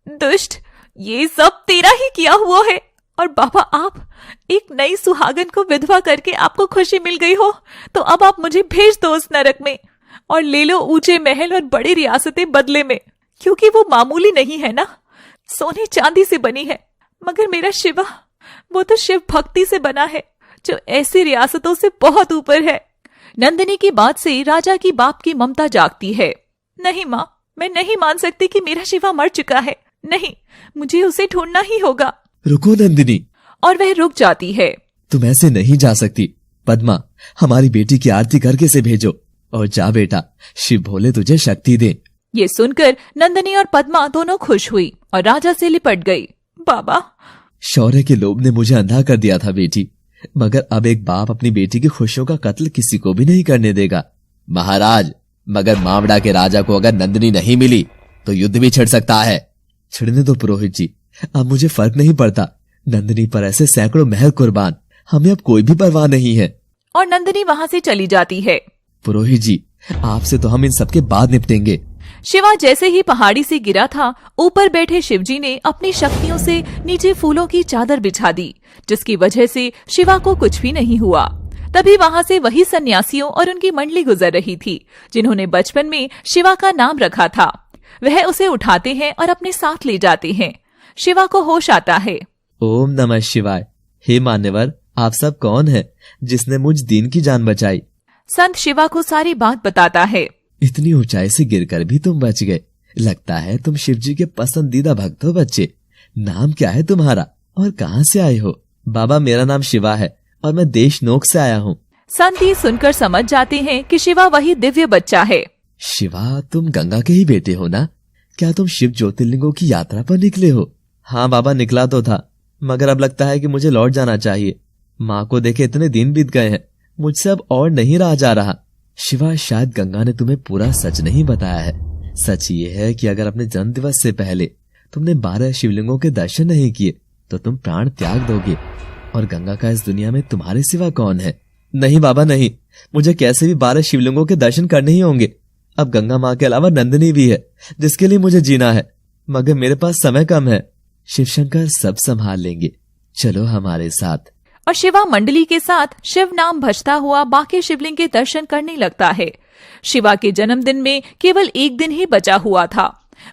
दुष्ट, ये सब तेरा ही किया हुआ है। और बाबा, आप एक नई सुहागन को विधवा करके आपको खुशी मिल गई हो तो अब आप मुझे भेज दो उस नरक में और ले लो ऊंचे महल और बड़ी रियासतें बदले में, क्योंकि वो मामूली नहीं है ना, सोने चांदी से बनी है। मगर मेरा शिवा, वो तो शिव भक्ति से बना है जो ऐसी रियासतों से बहुत ऊपर है। नंदिनी की बात से राजा की बाप की ममता जागती है। नहीं माँ, मैं नहीं मान सकती कि मेरा शिवा मर चुका है। नहीं, मुझे उसे ढूंढना ही होगा। रुको नंदिनी। और वह रुक जाती है। तुम ऐसे नहीं जा सकती। पद्मा, हमारी बेटी की आरती करके से भेजो। और जा बेटा, शिव भोले तुझे शक्ति दे। ये सुनकर नंदिनी और पद्मा दोनों खुश हुई और राजा से लिपट गई। बाबा, शौर्य के लोभ ने मुझे अंधा कर दिया था बेटी, मगर अब एक बाप अपनी बेटी की खुशियों का कत्ल किसी को भी नहीं करने देगा। महाराज, मगर मावड़ा के राजा को अगर नंदिनी नहीं मिली तो युद्ध भी छिड़ सकता है। छिड़ने दो पुरोहित जी, अब मुझे फर्क नहीं पड़ता। नंदिनी पर ऐसे सैकड़ों महल कुर्बान, हमें अब कोई भी परवाह नहीं है। और नंदिनी वहां से चली जाती है। पुरोहित जी, आपसे तो हम इन सबके बाद निपटेंगे। शिवा जैसे ही पहाड़ी से गिरा था, ऊपर बैठे शिवजी ने अपनी शक्तियों से नीचे फूलों की चादर बिछा दी, जिसकी वजह से शिवा को कुछ भी नहीं हुआ। तभी वहां से वही सन्यासियों और उनकी मंडली गुजर रही थी जिन्होंने बचपन में शिवा का नाम रखा था। वह उसे उठाते हैं और अपने साथ ले जाते हैं। शिवा को होश आता है। ओम नमः शिवाय। हे मान्यवर, आप सब कौन है जिसने मुझ दीन की जान बचाई? संत शिवा को सारी बात बताता है। इतनी ऊंचाई से गिरकर भी तुम बच गए। लगता है तुम शिव जी के पसंदीदा भक्त हो। बच्चे, नाम क्या है तुम्हारा और कहाँ से आए हो? बाबा, मेरा नाम शिवा है और मैं देश नोक से आया हूँ। संत ये सुनकर समझ जाते हैं कि शिवा वही दिव्य बच्चा है। शिवा, तुम गंगा के ही बेटे हो ना? क्या तुम शिव ज्योतिर्लिंगों की यात्रा पर निकले हो? हाँ बाबा, निकला तो था, मगर अब लगता है कि मुझे लौट जाना चाहिए। माँ को देखे इतने दिन बीत गए हैं, मुझसे अब और नहीं रहा जा रहा। शिवा, शायद गंगा ने तुम्हें पूरा सच नहीं बताया है। सच ये है कि अगर अपने जन्म दिवस से पहले तुमने 12 शिवलिंगों के दर्शन नहीं किए तो तुम प्राण त्याग दोगे। और गंगा का इस दुनिया में तुम्हारे सिवा कौन है? नहीं बाबा, नहीं, मुझे कैसे भी 12 शिवलिंगों के दर्शन करने ही होंगे। अब गंगा माँ के अलावा नंदिनी भी है जिसके लिए मुझे जीना है, मगर मेरे पास समय कम है। शिवशंकर सब संभाल लेंगे, चलो हमारे साथ। और शिवा मंडली के साथ शिव नाम भजता हुआ बाकी शिवलिंग के दर्शन करने लगता है। शिवा के जन्मदिन में केवल एक दिन ही बचा हुआ था।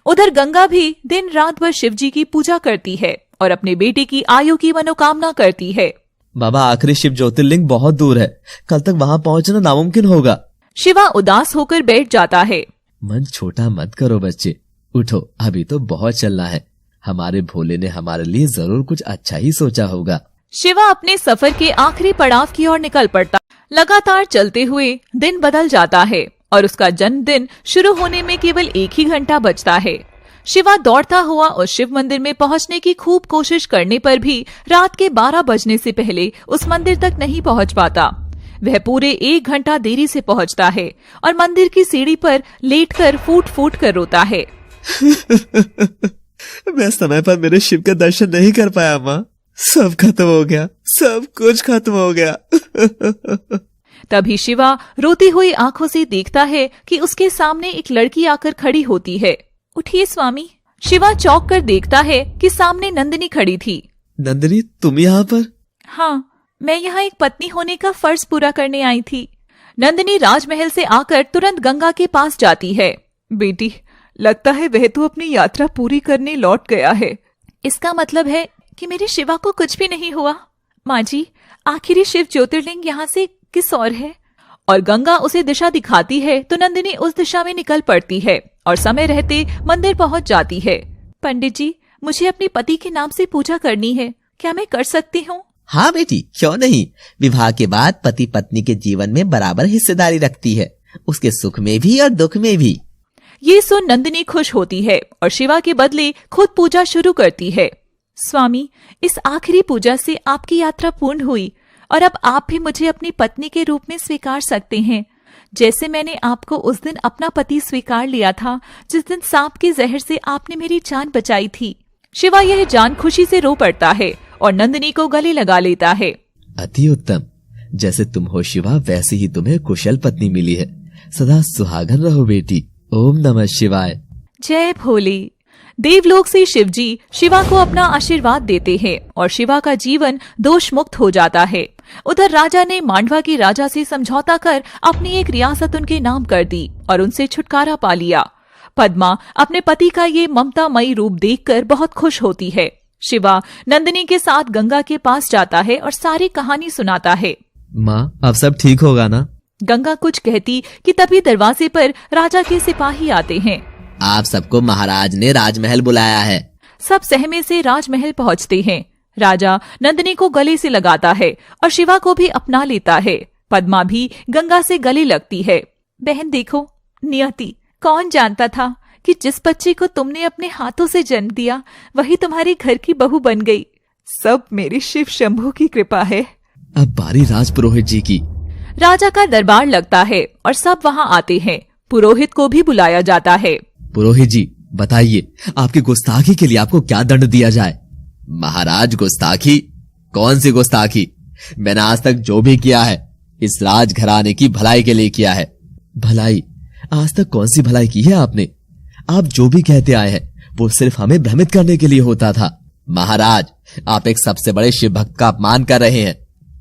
उधर गंगा भी दिन रात भर शिव जी की पूजा करती है और अपने बेटे की आयु की मनोकामना करती है। बाबा, आखिरी शिव ज्योतिर्लिंग बहुत दूर है, कल तक वहां पहुंचना नामुमकिन होगा। शिवा उदास होकर बैठ जाता है। मन छोटा मत करो बच्चे, उठो, अभी तो बहुत चलना है। हमारे भोले ने हमारे लिए जरूर कुछ अच्छा ही सोचा होगा। शिवा अपने सफर के आखिरी पड़ाव की ओर निकल पड़ता। लगातार चलते हुए दिन बदल जाता है और उसका जन्मदिन शुरू होने में केवल 1 ही घंटा बचता है। शिवा दौड़ता हुआ उस शिव मंदिर में पहुंचने की खूब कोशिश करने पर भी रात के 12 बजने से पहले उस मंदिर तक नहीं पहुंच पाता। वह पूरे 1 घंटा देरी से पहुंचता है और मंदिर की सीढ़ी पर लेटकर फूट फूट कर रोता है। मैं समय पर मेरे शिव का दर्शन नहीं कर पाया माँ, सब खत्म हो गया, सब कुछ खत्म हो गया। तभी शिवा रोती हुई आंखों से देखता है कि उसके सामने एक लड़की आकर खड़ी होती है। उठिए स्वामी। शिवा चौंक कर देखता है कि सामने नंदिनी खड़ी थी। नंदिनी, तुम यहाँ पर? हाँ, मैं यहाँ एक पत्नी होने का फर्ज पूरा करने आई थी। नंदिनी राजमहल से आकर तुरंत गंगा के पास जाती है। बेटी, लगता है वह तो अपनी यात्रा पूरी करने लौट गया है। इसका मतलब है कि मेरे शिवा को कुछ भी नहीं हुआ। माँ जी, आखिरी शिव ज्योतिर्लिंग यहाँ से किस ओर है? और गंगा उसे दिशा दिखाती है तो नंदिनी उस दिशा में निकल पड़ती है और समय रहते मंदिर पहुंच जाती है। पंडित जी, मुझे अपने पति के नाम से पूजा करनी है, क्या मैं कर सकती हूँ? हाँ बेटी, क्यों नहीं। विवाह के बाद पति पत्नी के जीवन में बराबर हिस्सेदारी रखती है, उसके सुख में भी और दुख में भी। ये सुन नंदिनी खुश होती है और शिवा के बदले खुद पूजा शुरू करती है। स्वामी, इस आखिरी पूजा से आपकी यात्रा पूर्ण हुई और अब आप भी मुझे अपनी पत्नी के रूप में स्वीकार सकते हैं, जैसे मैंने आपको उस दिन अपना पति स्वीकार लिया था जिस दिन सांप के जहर से आपने मेरी जान बचाई थी। शिवा यह जान खुशी से रो पड़ता है और नंदिनी को गले लगा लेता है। अति उत्तम, जैसे तुम हो शिवा वैसे ही तुम्हें कुशल पत्नी मिली है। सदा सुहागन रहो बेटी। ओम नमः शिवाय। जय भोले। देवलोक से शिवजी शिवा को अपना आशीर्वाद देते हैं और शिवा का जीवन दोष मुक्त हो जाता है। उधर राजा ने मांडवा के राजा से समझौता कर अपनी एक रियासत उनके नाम कर दी और उनसे छुटकारा पा लिया। पद्मा अपने पति का ये ममतामयी रूप देखकर बहुत खुश होती है। शिवा नंदिनी के साथ गंगा के पास जाता है और सारी कहानी सुनाता है। माँ, अब सब ठीक होगा ना? गंगा कुछ कहती कि तभी दरवाजे पर राजा के सिपाही आते हैं। आप सबको महाराज ने राजमहल बुलाया है। सब सहमे से राजमहल पहुंचते हैं। राजा नंदिनी को गले से लगाता है और शिवा को भी अपना लेता है। पद्मा भी गंगा से गले लगती है। बहन देखो, नियति, कौन जानता था कि जिस बच्चे को तुमने अपने हाथों से जन्म दिया वही तुम्हारे घर की बहू बन गई। सब मेरे शिव शंभू की कृपा है। अब बारी राज पुरोहित जी की। राजा का दरबार लगता है और सब वहाँ आते हैं। पुरोहित को भी बुलाया जाता है। पुरोहित जी, बताइए आपकी गुस्ताखी के लिए आपको क्या दंड दिया जाए? महाराज, गुस्ताखी? कौन सी गुस्ताखी? मैंने आज तक जो भी किया है इस राजघराने की भलाई के लिए किया है। भलाई? आज तक कौन सी भलाई की है आपने? आप जो भी कहते आए हैं वो सिर्फ हमें भ्रमित करने के लिए होता था। महाराज, आप एक सबसे बड़े शिव भक्त का अपमान कर रहे हैं।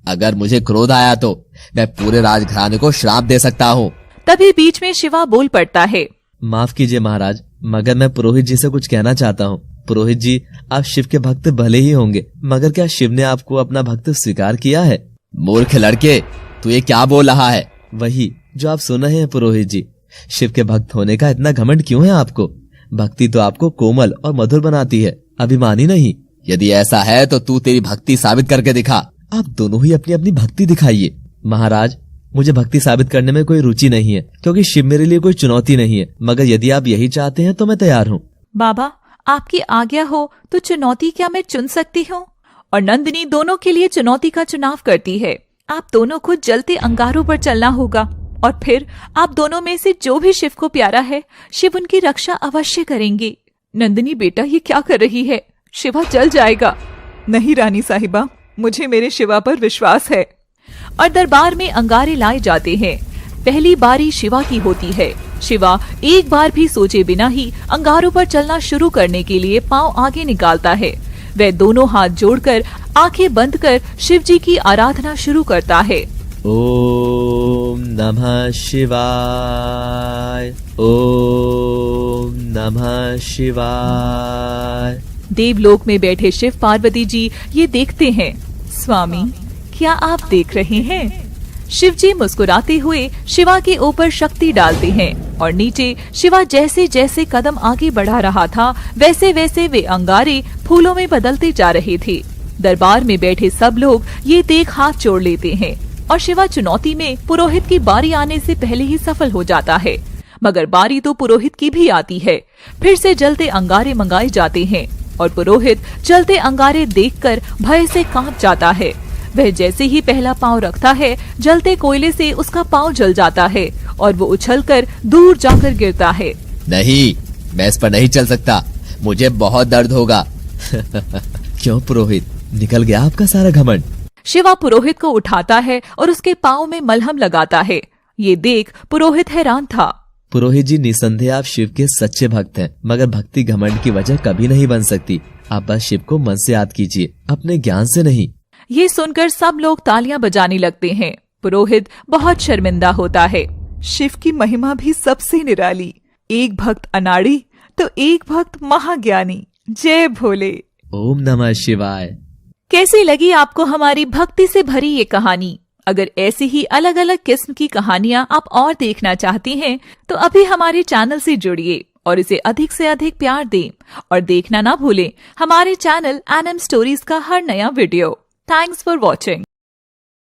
अगर मुझे क्रोध आया तो मैं पूरे राजघराने को श्राप दे सकता हूँ। तभी बीच में शिवा बोल पड़ता है। माफ कीजिए महाराज, मगर मैं पुरोहित जी से कुछ कहना चाहता हूँ। पुरोहित जी, आप शिव के भक्त भले ही होंगे, मगर क्या शिव ने आपको अपना भक्त स्वीकार किया है? मूर्ख लड़के, तू ये क्या बोल रहा है? वही जो आप सुन रहे हैं पुरोहित जी। शिव के भक्त होने का इतना घमंड क्यों है आपको? भक्ति तो आपको कोमल और मधुर बनाती है, अभिमानी नहीं। यदि ऐसा है तो तू तेरी भक्ति साबित करके दिखा। आप दोनों ही अपनी अपनी भक्ति दिखाइए। महाराज, मुझे भक्ति साबित करने में कोई रुचि नहीं है, क्योंकि शिव मेरे लिए कोई चुनौती नहीं है, मगर यदि आप यही चाहते हैं तो मैं तैयार हूँ। बाबा, आपकी आज्ञा हो तो चुनौती क्या मैं चुन सकती हूँ? और नंदिनी दोनों के लिए चुनौती का चुनाव करती है। आप दोनों को जलते अंगारों पर चलना होगा और फिर आप दोनों में से जो भी शिव को प्यारा है, शिव उनकी रक्षा अवश्य करेंगे। नंदिनी बेटा, ये क्या कर रही है? शिवा जल जाएगा। नहीं रानी साहिबा, मुझे मेरे शिवा पर विश्वास है। और दरबार में अंगारे लाए जाते हैं। पहली बारी शिवा की होती है। शिवा एक बार भी सोचे बिना ही अंगारों पर चलना शुरू करने के लिए पांव आगे निकालता है। वह दोनों हाथ जोड़कर आंखें बंद कर शिव जी की आराधना शुरू करता है। ओम नमः शिवाय, ओम नमः शिवाय। देवलोक में बैठे शिव पार्वती जी ये देखते हैं। स्वामी, क्या आप देख रहे हैं? शिव जी मुस्कुराते हुए शिवा के ऊपर शक्ति डालते हैं और नीचे शिवा जैसे जैसे कदम आगे बढ़ा रहा था वैसे वैसे वे अंगारे फूलों में बदलते जा रहे थे। दरबार में बैठे सब लोग ये देख हाथ जोड़ लेते हैं और शिवा चुनौती में पुरोहित की बारी आने से पहले ही सफल हो जाता है। मगर बारी तो पुरोहित की भी आती है। फिर से जलते अंगारे मंगाए जाते हैं और पुरोहित जलते अंगारे देखकर भय से कांप जाता है। वह जैसे ही पहला पांव रखता है जलते कोयले से उसका पांव जल जाता है और वो उछलकर दूर जाकर गिरता है। नहीं, मैं इस पर नहीं चल सकता, मुझे बहुत दर्द होगा। क्यों पुरोहित, निकल गया आपका सारा घमंड? शिवा पुरोहित को उठाता है और उसके पांव में मलहम लगाता है। ये देख पुरोहित हैरान था। पुरोहित जी, निसंदेह आप शिव के सच्चे भक्त हैं, मगर भक्ति घमंड की वजह कभी नहीं बन सकती। आप बस शिव को मन से याद कीजिए, अपने ज्ञान से नहीं। ये सुनकर सब लोग तालियां बजाने लगते हैं। पुरोहित बहुत शर्मिंदा होता है। शिव की महिमा भी सबसे निराली। एक भक्त अनाड़ी तो एक भक्त महाज्ञानी। जय भोले। ओम नमः शिवाय। कैसी लगी आपको हमारी भक्ति से भरी ये कहानी? अगर ऐसी ही अलग अलग किस्म की कहानियां आप और देखना चाहती हैं, तो अभी हमारे चैनल से जुड़िए और इसे अधिक से अधिक प्यार दें। और देखना ना भूलें हमारे चैनल एनएम स्टोरीज का हर नया वीडियो। Thanks for watching.